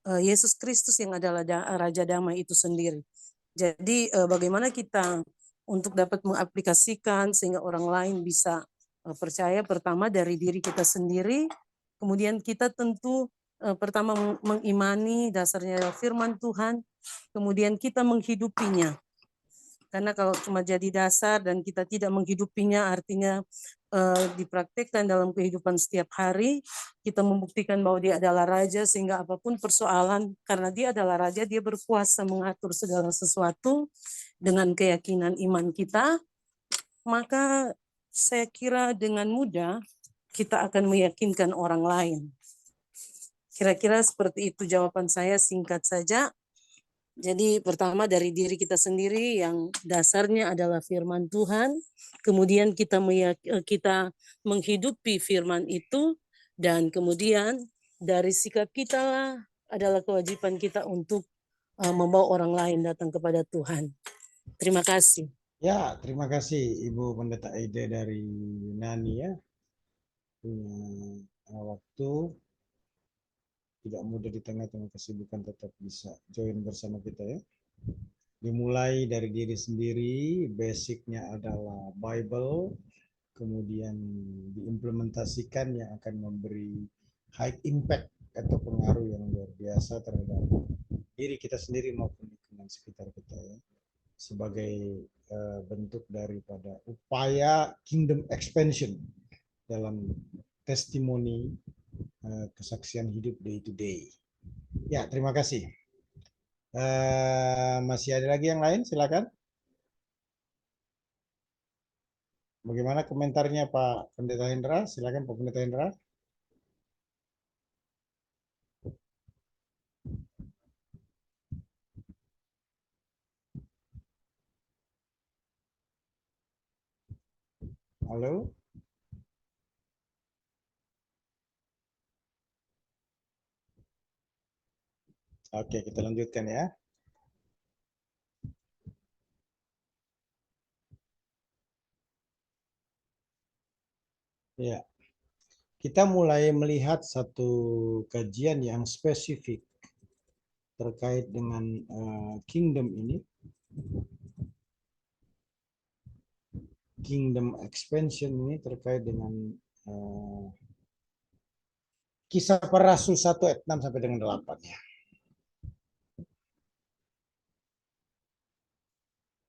Yesus Kristus yang adalah Raja Damai itu sendiri. Jadi bagaimana kita untuk dapat mengaplikasikan sehingga orang lain bisa percaya, pertama dari diri kita sendiri, kemudian kita tentu pertama mengimani dasarnya firman Tuhan, kemudian kita menghidupinya. Karena kalau cuma jadi dasar dan kita tidak menghidupinya, artinya dipraktikkan dalam kehidupan setiap hari, kita membuktikan bahwa dia adalah raja, sehingga apapun persoalan, karena dia adalah raja, dia berkuasa mengatur segala sesuatu dengan keyakinan iman kita, maka saya kira dengan mudah kita akan meyakinkan orang lain. Kira-kira seperti itu jawaban saya, singkat saja. Jadi pertama dari diri kita sendiri yang dasarnya adalah firman Tuhan, kemudian kita menghidupi firman itu, dan kemudian dari sikap kita lah adalah kewajiban kita untuk membawa orang lain datang kepada Tuhan. Terima kasih. Ya, terima kasih Ibu Pendeta Ide dari Nani ya. Punya waktu tidak mudah di tengah-tengah kesibukan tetap bisa join bersama kita ya. Dimulai dari diri sendiri, basicnya adalah Bible, kemudian diimplementasikan yang akan memberi high impact atau pengaruh yang luar biasa terhadap diri kita sendiri maupun lingkungan sekitar kita ya. Sebagai bentuk daripada upaya kingdom expansion dalam testimoni kesaksian hidup day to day. Ya, terima kasih. Masih ada lagi yang lain? Silakan. Bagaimana komentarnya Pak Pendeta Hendra? Silakan Pak Pendeta Hendra. Halo. Oke, kita lanjutkan ya. Ya. Kita mulai melihat satu kajian yang spesifik terkait dengan kingdom ini. Kingdom expansion ini terkait dengan Kisah Para Rasul 1 ayat 6 sampai dengan 8 ya.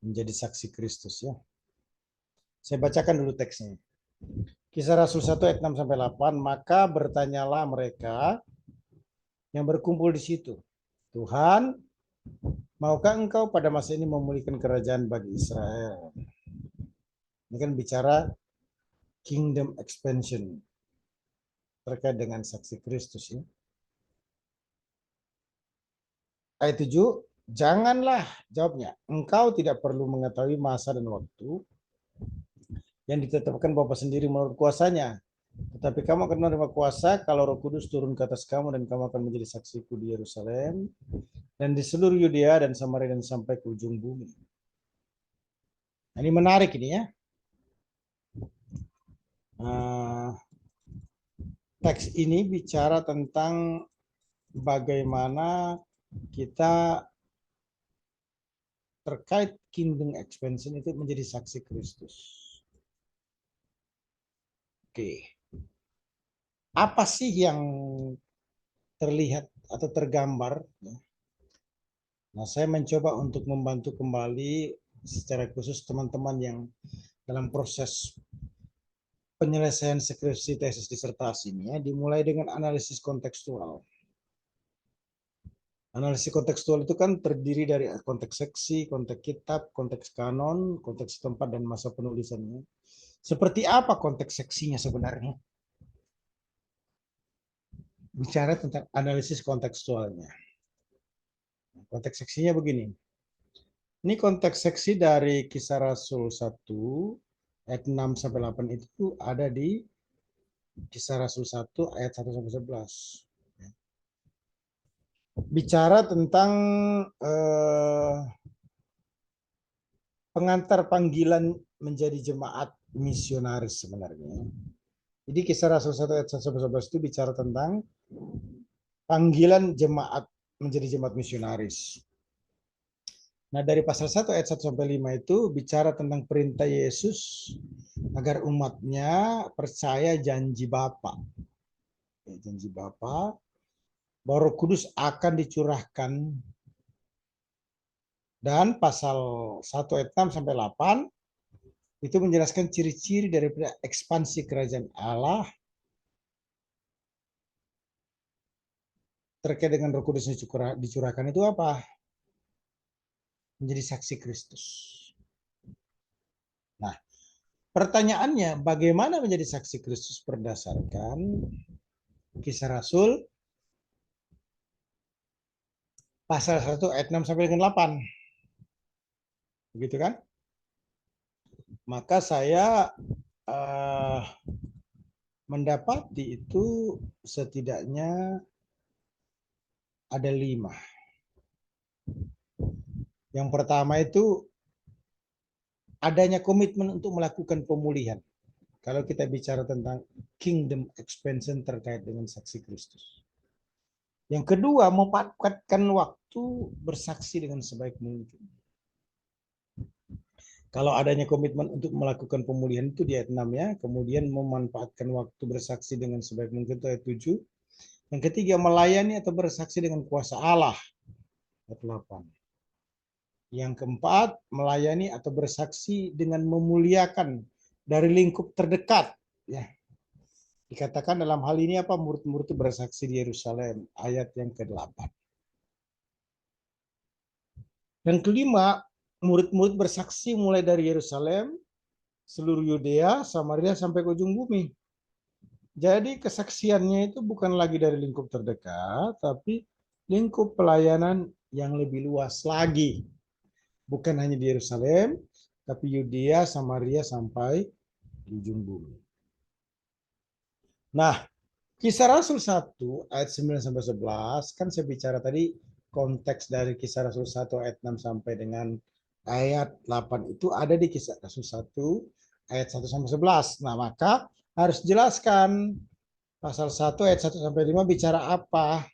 Menjadi saksi Kristus ya. Saya bacakan dulu teksnya. Kisah Rasul 1 ayat 6 sampai 8, maka bertanyalah mereka yang berkumpul di situ, Tuhan, maukah engkau pada masa ini memulihkan kerajaan bagi Israel? Ini kan bicara kingdom expansion terkait dengan saksi Kristus ya. Ayat 7, janganlah, jawabnya, engkau tidak perlu mengetahui masa dan waktu yang ditetapkan Bapa sendiri menurut kuasanya. Tetapi kamu akan menerima kuasa kalau Roh Kudus turun ke atas kamu, dan kamu akan menjadi saksiku di Yerusalem dan di seluruh Yudea dan Samaria dan sampai ke ujung bumi. Nah, ini menarik ini ya. Teks ini bicara tentang bagaimana kita terkait kingdom expansion itu menjadi saksi Kristus. Oke. Apa sih yang terlihat atau tergambar? Nah, saya mencoba untuk membantu kembali secara khusus teman-teman yang dalam proses penyelesaian skripsi tesis disertasi ini ya, dimulai dengan analisis kontekstual. Analisis kontekstual itu kan terdiri dari konteks seksi, konteks kitab, konteks kanon, konteks tempat, dan masa penulisannya. Seperti apa konteks seksinya sebenarnya? Bicara tentang analisis kontekstualnya. Konteks seksinya begini. Ini konteks seksi dari Kisah Rasul 1 ayat 6 sampai 8 itu ada di Kisah Rasul 1 ayat 1 sampai 11. Bicara tentang pengantar panggilan menjadi jemaat misionaris sebenarnya. Jadi Kisah Rasul 1 ayat 1 sampai 11 itu bicara tentang panggilan jemaat menjadi jemaat misionaris. Nah, dari pasal 1 ayat 1 sampai 5 itu bicara tentang perintah Yesus agar umatnya percaya janji Bapa. Ya, janji Bapa bahwa Roh Kudus akan dicurahkan. Dan pasal 1 ayat 6 sampai 8 itu menjelaskan ciri-ciri daripada ekspansi kerajaan Allah terkait dengan Roh Kudus dicurahkan itu apa? Menjadi saksi Kristus. Nah, pertanyaannya bagaimana menjadi saksi Kristus berdasarkan Kisah Rasul pasal 1 ayat 6 sampai dengan 8. Begitu kan? Maka saya mendapati itu setidaknya ada 5. Yang pertama itu adanya komitmen untuk melakukan pemulihan. Kalau kita bicara tentang kingdom expansion terkait dengan saksi Kristus. Yang kedua, memanfaatkan waktu bersaksi dengan sebaik mungkin. Kalau adanya komitmen untuk melakukan pemulihan itu di ayat 6 ya, kemudian memanfaatkan waktu bersaksi dengan sebaik mungkin itu ayat 7. Yang ketiga, melayani atau bersaksi dengan kuasa Allah ayat 8. Yang keempat, melayani atau bersaksi dengan memuliakan dari lingkup terdekat. Ya. Dikatakan dalam hal ini apa? Murid-murid itu bersaksi di Yerusalem. Ayat yang ke-8. Yang kelima, murid-murid bersaksi mulai dari Yerusalem, seluruh Yudea, Samaria, sampai ke ujung bumi. Jadi kesaksiannya itu bukan lagi dari lingkup terdekat, tapi lingkup pelayanan yang lebih luas lagi. Bukan hanya di Yerusalem, tapi Yudea, Samaria, sampai di ujung bumi. Nah, Kisah Rasul 1 ayat 9 sampai 11 kan saya bicara tadi konteks dari Kisah Rasul 1 ayat 6 sampai dengan ayat 8 itu ada di Kisah Rasul 1 ayat 1 sampai 11. Nah, maka harus jelaskan pasal 1 ayat 1 sampai 5 bicara apa.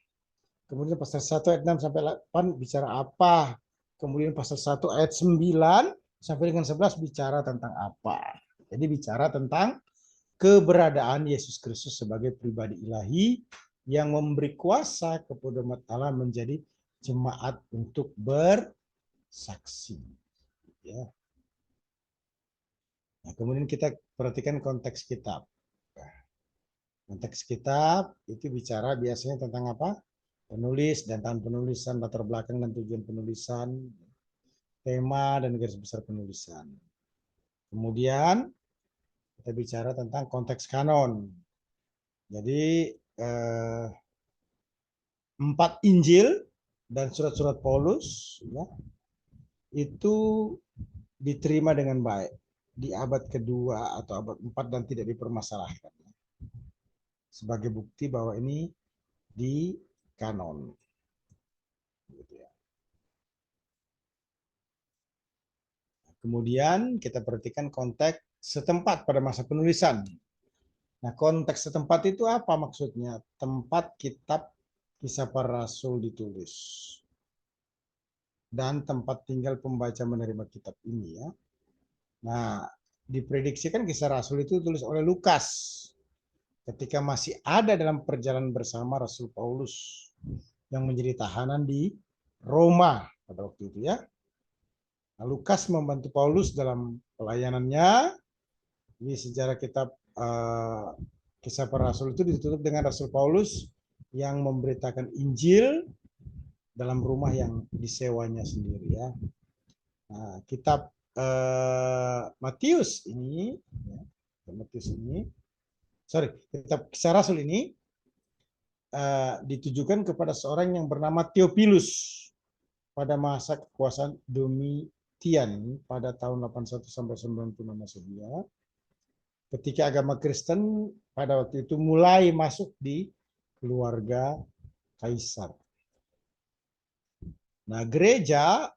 Kemudian pasal 1 ayat 6 sampai 8 bicara apa. Kemudian pasal 1 ayat 9 sampai dengan 11 bicara tentang apa. Jadi bicara tentang keberadaan Yesus Kristus sebagai pribadi ilahi yang memberi kuasa kepada umat Allah menjadi jemaat untuk bersaksi. Ya. Nah, kemudian kita perhatikan konteks kitab. Konteks kitab itu bicara biasanya tentang apa? Penulis dan tahun penulisan, latar belakang dan tujuan penulisan, tema dan garis besar penulisan. Kemudian kita bicara tentang konteks kanon. Jadi 4 Injil dan surat-surat Paulus ya, itu diterima dengan baik di abad kedua atau abad 4 dan tidak dipermasalahkan. Sebagai bukti bahwa ini di kanon. Gitu ya. Kemudian kita perhatikan konteks setempat pada masa penulisan. Nah, konteks setempat itu apa maksudnya? Tempat kitab Kisah Para Rasul ditulis. Dan tempat tinggal pembaca menerima kitab ini ya. Nah, diprediksikan Kisah Rasul itu ditulis oleh Lukas ketika masih ada dalam perjalanan bersama Rasul Paulus yang menjadi tahanan di Roma pada waktu itu ya. Nah, Lukas membantu Paulus dalam pelayanannya. Di sejarah kitab Kisah Para Rasul itu ditutup dengan Rasul Paulus yang memberitakan Injil dalam rumah yang disewanya sendiri ya. Nah, kitab Matius ini, kitab Kisah Rasul ini ditujukan kepada seorang yang bernama Theophilus pada masa kekuasaan Domitian pada tahun 81 sampai 96 Masehi. Ketika agama Kristen pada waktu itu mulai masuk di keluarga kaisar. Nah, gereja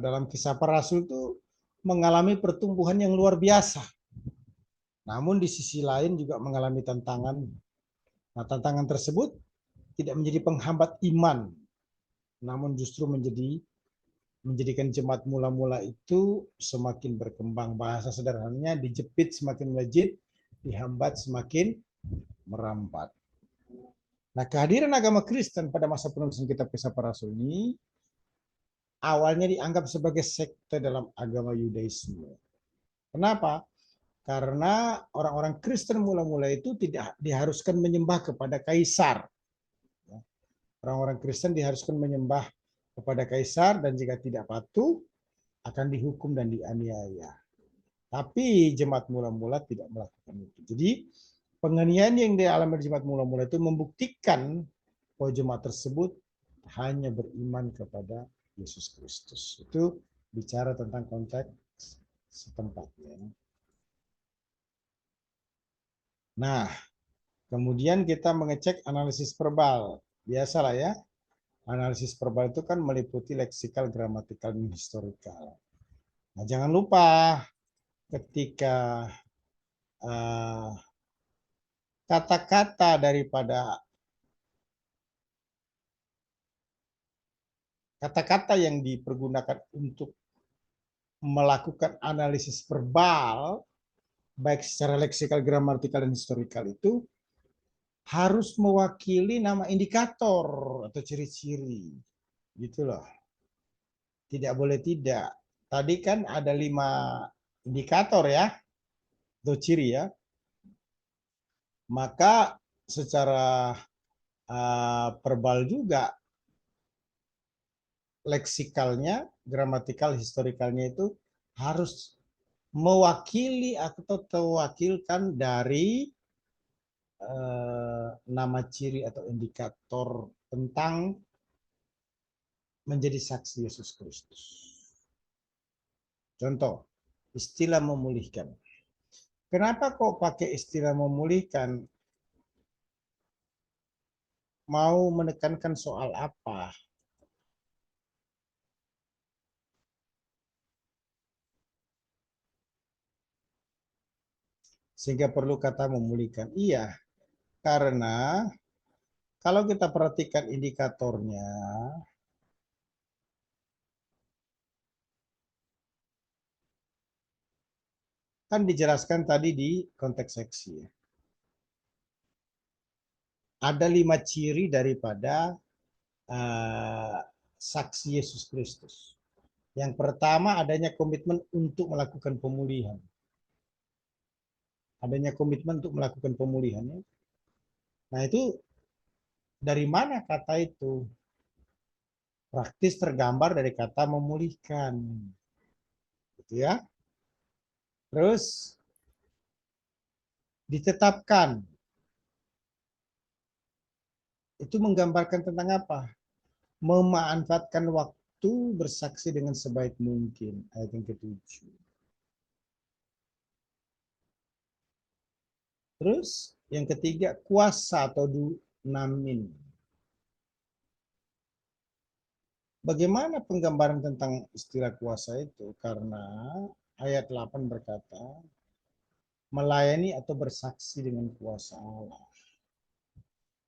dalam Kisah Para Rasul itu mengalami pertumbuhan yang luar biasa. Namun di sisi lain juga mengalami tantangan. Nah, tantangan tersebut tidak menjadi penghambat iman, namun justru menjadikan jemaat mula-mula itu semakin berkembang. Bahasa sederhananya dijepit semakin melejit, dihambat semakin merambat. Nah, kehadiran agama Kristen pada masa penulisan kitab Kisah Para Rasul ini awalnya dianggap sebagai sekte dalam agama Yudaisme. Kenapa? Karena orang-orang Kristen mula-mula itu tidak diharuskan menyembah kepada kaisar. Orang-orang Kristen diharuskan menyembah kepada kaisar dan jika tidak patuh akan dihukum dan dianiaya. Tapi jemaat mula-mula tidak melakukan itu. Jadi penganiayaan yang dialami jemaat mula-mula itu membuktikan bahwa jemaat tersebut hanya beriman kepada Yesus Kristus. Itu bicara tentang konteks setempatnya. Nah, kemudian kita mengecek analisis verbal. Biasalah ya, analisis verbal itu kan meliputi leksikal, gramatikal, dan historikal. Nah, jangan lupa ketika kata-kata daripada kata-kata yang dipergunakan untuk melakukan analisis verbal, baik secara leksikal, gramatikal, dan historikal itu harus mewakili nama indikator atau ciri-ciri. Gitu loh. Tidak boleh tidak. Tadi kan ada 5 indikator ya, atau ciri ya. Maka secara verbal juga leksikalnya, gramatikal, historikalnya itu harus mewakili atau terwakilkan dari nama ciri atau indikator tentang menjadi saksi Yesus Kristus. Contoh, istilah memulihkan. Kenapa kok pakai istilah memulihkan? Mau menekankan soal apa? Sehingga perlu kata memulihkan. Iya, karena kalau kita perhatikan indikatornya, kan dijelaskan tadi di konteks seksi. Ada 5 ciri daripada saksi Yesus Kristus. Yang pertama adanya komitmen untuk melakukan pemulihan. Adanya komitmen untuk melakukan pemulihan. Nah itu dari mana kata itu? Praktis tergambar dari kata memulihkan. Gitu ya. Terus ditetapkan. Itu menggambarkan tentang apa? Memanfaatkan waktu bersaksi dengan sebaik mungkin. Ayat yang ke-7. Terus yang ketiga kuasa atau dunamin. Bagaimana penggambaran tentang istilah kuasa itu? Karena ayat 8 berkata melayani atau bersaksi dengan kuasa Allah.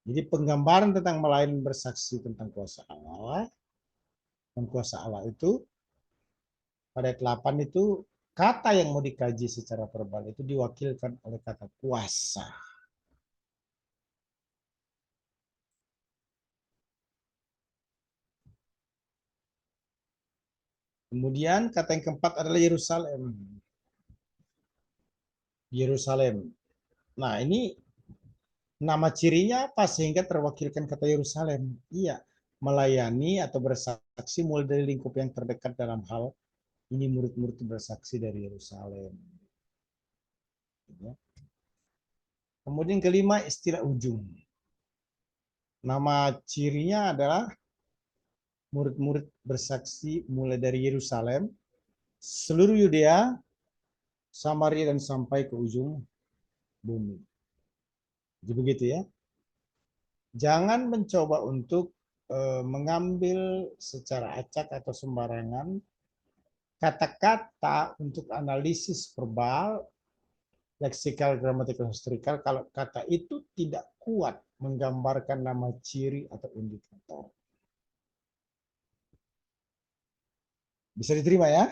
Jadi penggambaran tentang melayani bersaksi tentang kuasa Allah dan kuasa Allah itu pada ayat 8 itu kata yang mau dikaji secara verbal itu diwakilkan oleh kata kuasa. Kemudian kata yang keempat adalah Yerusalem. Yerusalem. Nah ini nama cirinya apa sehingga terwakilkan kata Yerusalem? Iya, melayani atau bersaksi mulai dari lingkup yang terdekat dalam hal ini murid-murid bersaksi dari Yerusalem. Kemudian kelima istilah ujung. Nama cirinya adalah murid-murid bersaksi mulai dari Yerusalem, seluruh Yudea, Samaria dan sampai ke ujung bumi. Jadi begitu ya. Jangan mencoba untuk mengambil secara acak atau sembarangan kata-kata untuk analisis verbal, leksikal, gramatikal, historikal kalau kata itu tidak kuat menggambarkan nama ciri atau indikator. Bisa diterima ya?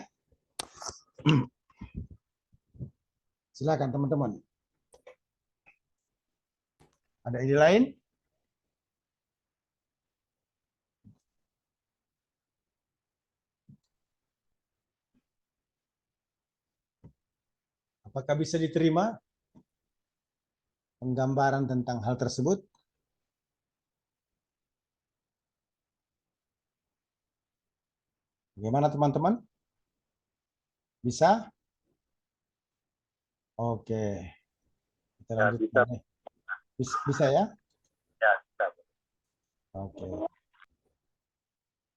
Silakan teman-teman. Ada ide lain? Apakah bisa diterima penggambaran tentang hal tersebut? Bagaimana teman-teman? Bisa? Oke. Kita Ya, lanjutkan. bisa. Bisa ya? Ya, bisa. Oke.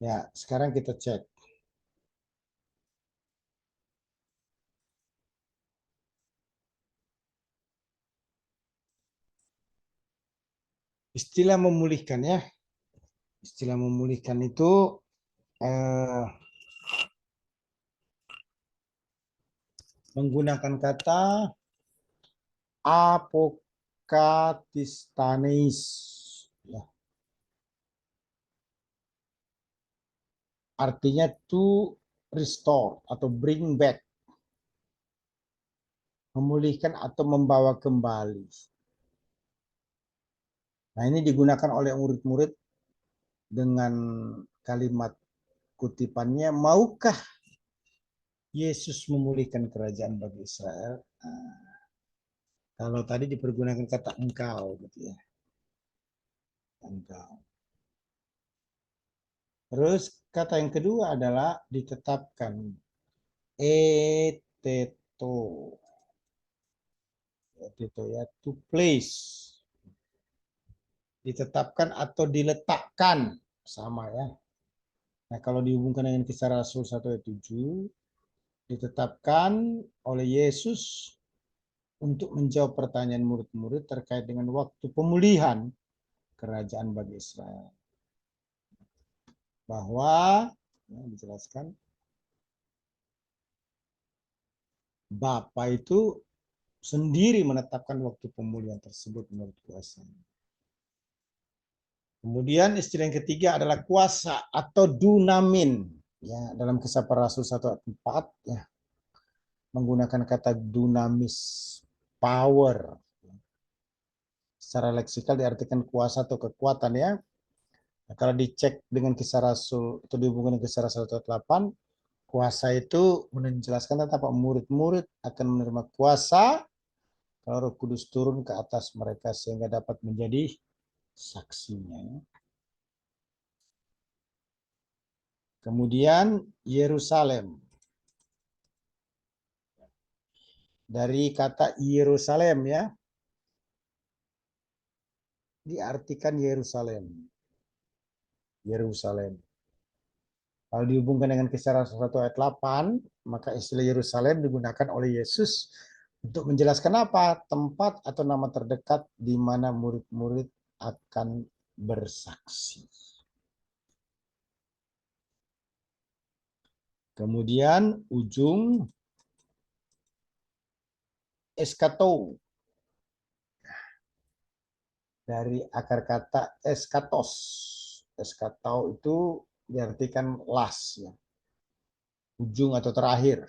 Ya, sekarang kita cek. Istilah memulihkan ya. Istilah memulihkan itu menggunakan kata apokatistaneis. Ya. Artinya to restore atau bring back. Memulihkan atau membawa kembali. Nah, ini digunakan oleh murid-murid dengan kalimat kutipannya, maukah Yesus memulihkan kerajaan bagi Israel? Nah, kalau tadi dipergunakan kata engkau, gitu ya. Engkau. Terus kata yang kedua adalah ditetapkan. Eteto. Eteto ya, to place. Ditetapkan atau diletakkan. Sama ya. Nah, kalau dihubungkan dengan Kisah Rasul 1 ayat 7, ditetapkan oleh Yesus untuk menjawab pertanyaan murid-murid terkait dengan waktu pemulihan kerajaan bagi Israel. Bahwa, ya, dijelaskan, Bapa itu sendiri menetapkan waktu pemulihan tersebut menurut kuasanya. Kemudian istilah yang ketiga adalah kuasa atau dunamin. Ya, dalam Kisah Para Rasul 1 ayat 4, ya, menggunakan kata dunamis, power. Secara leksikal diartikan kuasa atau kekuatan ya. Nah, kalau dicek dengan Kisah Rasul atau dihubungkan dengan Kisah Rasul 8, kuasa itu menjelaskan tentang murid-murid akan menerima kuasa kalau Roh Kudus turun ke atas mereka sehingga dapat menjadi saksinya. Kemudian Yerusalem. Dari kata Yerusalem ya, diartikan Yerusalem. Yerusalem. Kalau dihubungkan dengan Kisah Rasul 1 ayat 8, maka istilah Yerusalem digunakan oleh Yesus untuk menjelaskan apa? Tempat atau nama terdekat di mana murid-murid akan bersaksi. Kemudian ujung eskato. Dari akar kata eskatos. Eskato itu diartikan last, ya. Ujung atau terakhir.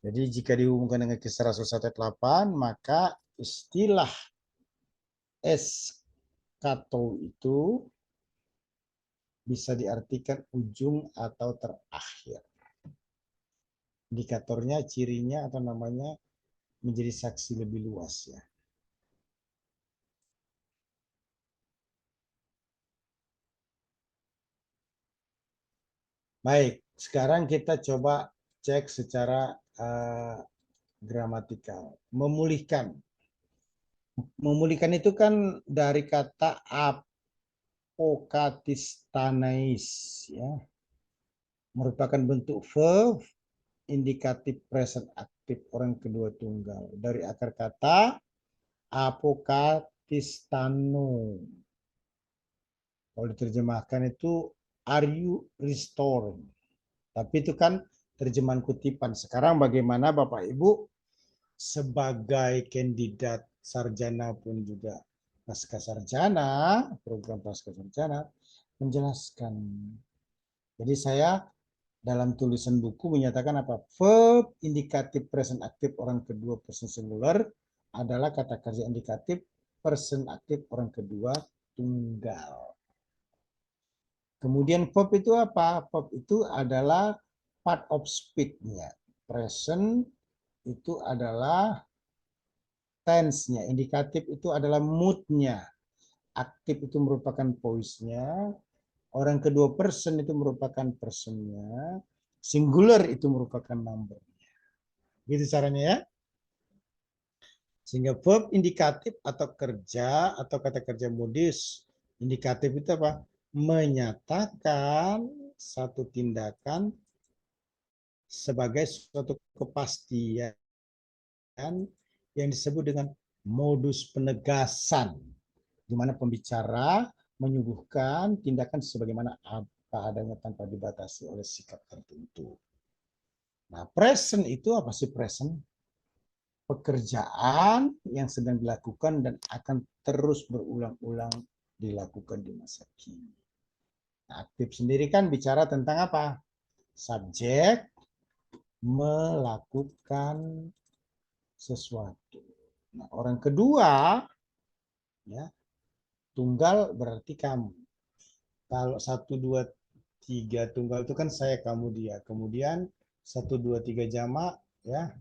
Jadi jika dihubungkan dengan Kisah Rasul 1 ayat 8, maka istilah eskato itu bisa diartikan ujung atau terakhir. Indikatornya, cirinya atau namanya menjadi saksi lebih luas ya. Baik, sekarang kita coba cek secara gramatikal. Memulihkan. Memulihkan itu kan dari kata apokatistanais ya. Merupakan bentuk verb indikatif present aktif orang kedua tunggal dari akar kata apokatistano. Kalau diterjemahkan itu are you restoring? Tapi itu kan terjemahan kutipan. Sekarang bagaimana Bapak Ibu sebagai kandidat sarjana pun juga pasca sarjana, program pasca sarjana menjelaskan. Jadi saya dalam tulisan buku menyatakan apa? Verb indikatif present aktif orang kedua person singular adalah kata kerja indikatif person aktif orang kedua tunggal. Kemudian verb itu apa? Verb itu adalah part of speech-nya. Present itu adalah tense-nya. Indikatif itu adalah mood-nya. Aktif itu merupakan voice-nya. Orang kedua person itu merupakan person-nya. Singular itu merupakan number-nya. Gitu caranya ya. Sehingga verb indikatif atau kerja atau kata kerja modis. Indikatif itu apa? menyatakan satu tindakan sebagai suatu kepastian yang disebut dengan modus penegasan, di mana pembicara menyuguhkan tindakan sebagaimana apa adanya tanpa dibatasi oleh sikap tertentu. Nah, present itu apa sih present? Pekerjaan yang sedang dilakukan dan akan terus berulang-ulang dilakukan di masa kini. Nah, aktif sendiri kan bicara tentang apa? Subjek melakukan sesuatu. Nah, orang kedua, ya, tunggal berarti kamu. Kalau 1, 2, 3 tunggal itu kan saya, kamu, dia. Kemudian 1, 2, 3 jamak, ya.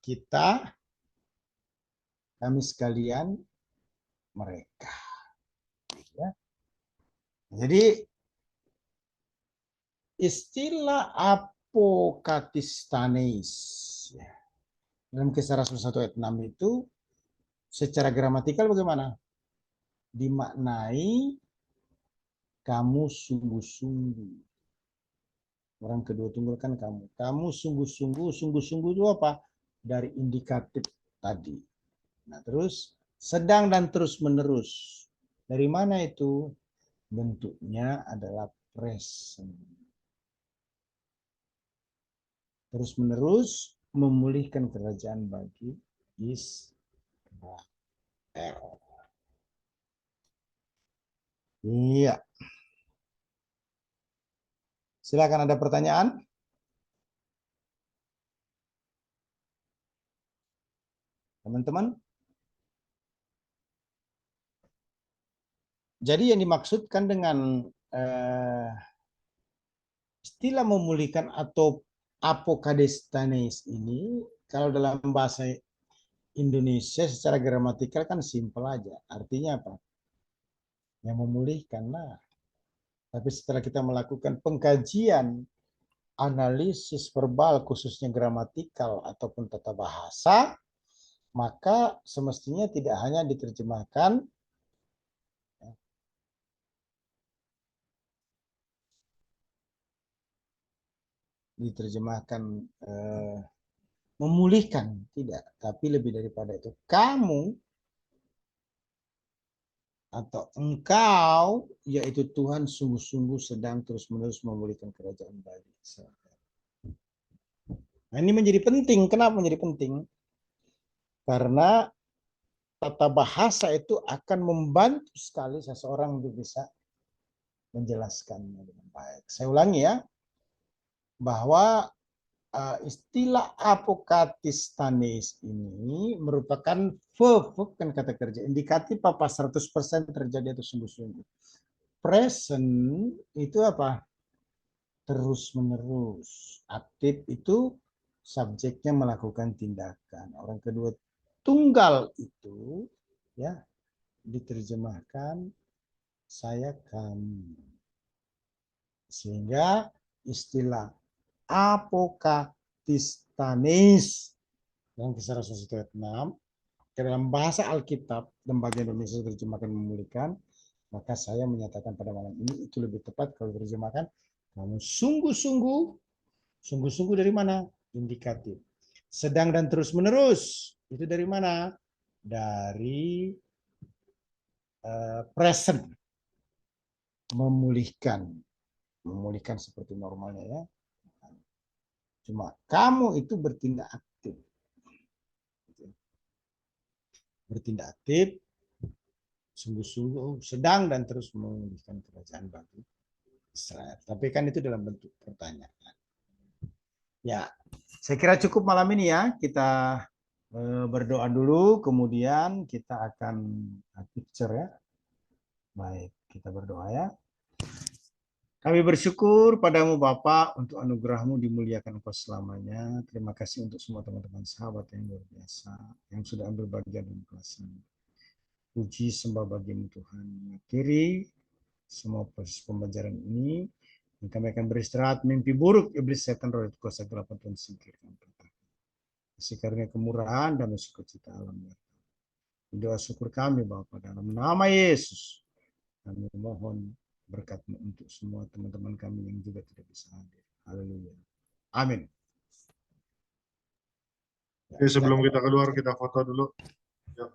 Kita, kami sekalian, mereka. Ya. Jadi istilah apokatistanes ya, dalam Kisah Rasul 1 ayat 6 itu secara gramatikal bagaimana? Dimaknai kamu sungguh-sungguh. Orang kedua tunggal kan kamu. Kamu sungguh-sungguh. Sungguh-sungguh itu apa? Dari indikatif tadi. Nah, terus sedang dan terus-menerus. Dari mana itu? Bentuknya adalah present. Terus-menerus memulihkan kerajaan bagi Israel. Iya. Silakan, ada pertanyaan? Teman-teman? Jadi yang dimaksudkan dengan istilah memulihkan atau apokadestanes ini, kalau dalam bahasa Indonesia secara gramatikal kan simpel aja. Artinya apa? Yang memulihkan. Nah, tapi setelah kita melakukan pengkajian, analisis verbal khususnya gramatikal ataupun tata bahasa, maka semestinya tidak hanya diterjemahkan memulihkan, tidak, tapi lebih daripada itu, kamu atau engkau, yaitu Tuhan, sungguh-sungguh sedang terus-menerus memulihkan kerajaan bagi Israel. Nah, ini menjadi penting. Kenapa menjadi penting? Karena tata bahasa itu akan membantu sekali seseorang untuk bisa menjelaskannya dengan baik. Saya ulangi ya, bahwa istilah apokatistanes ini merupakan verb kan kata kerja. Indikatif apa? 100% terjadi atau sungguh-sungguh. Present itu apa? Terus-menerus. Aktif itu subjeknya melakukan tindakan. Orang kedua tunggal itu ya diterjemahkan saya, kamu. Sehingga istilah apokatistanes dalam Kisah Rasul 1 ayat 6 dalam bahasa Alkitab lembaga Indonesia terjemahkan memulihkan, maka saya menyatakan pada malam ini itu lebih tepat kalau terjemahkan kamu sungguh-sungguh. Sungguh-sungguh dari mana? Indikatif. Sedang dan terus-menerus itu dari mana? Dari present, memulihkan seperti normalnya ya. Cuma kamu itu bertindak aktif. Bertindak aktif, sungguh-sungguh, sedang dan terus memulihkan kerajaan bagi Israel. Tapi kan itu dalam bentuk pertanyaan. Ya, saya kira cukup malam ini ya. Kita berdoa dulu, kemudian kita akan picture ya. Baik, kita berdoa ya. Kami bersyukur padamu Bapa untuk anugerahmu, dimuliakan Engkau selamanya. Terima kasih untuk semua teman-teman sahabat yang luar biasa yang sudah ambil bagian dalam kelas ini. Puji sembah bagimu Tuhan. Mengakhiri semua proses pembelajaran ini, dan kami akan beristirahat. Mimpi buruk iblis, setan, roh itu kuasa gelap Tuhan singkirkan. Kasih karunia kemurahan dan sukacita alam. Doa syukur kami Bapa dalam nama Yesus. Kami mohon berkat-Mu untuk semua teman-teman kami yang juga tidak bisa hadir. Haleluya. Amin. Oke, sebelum kita keluar, kita foto dulu. Yuk.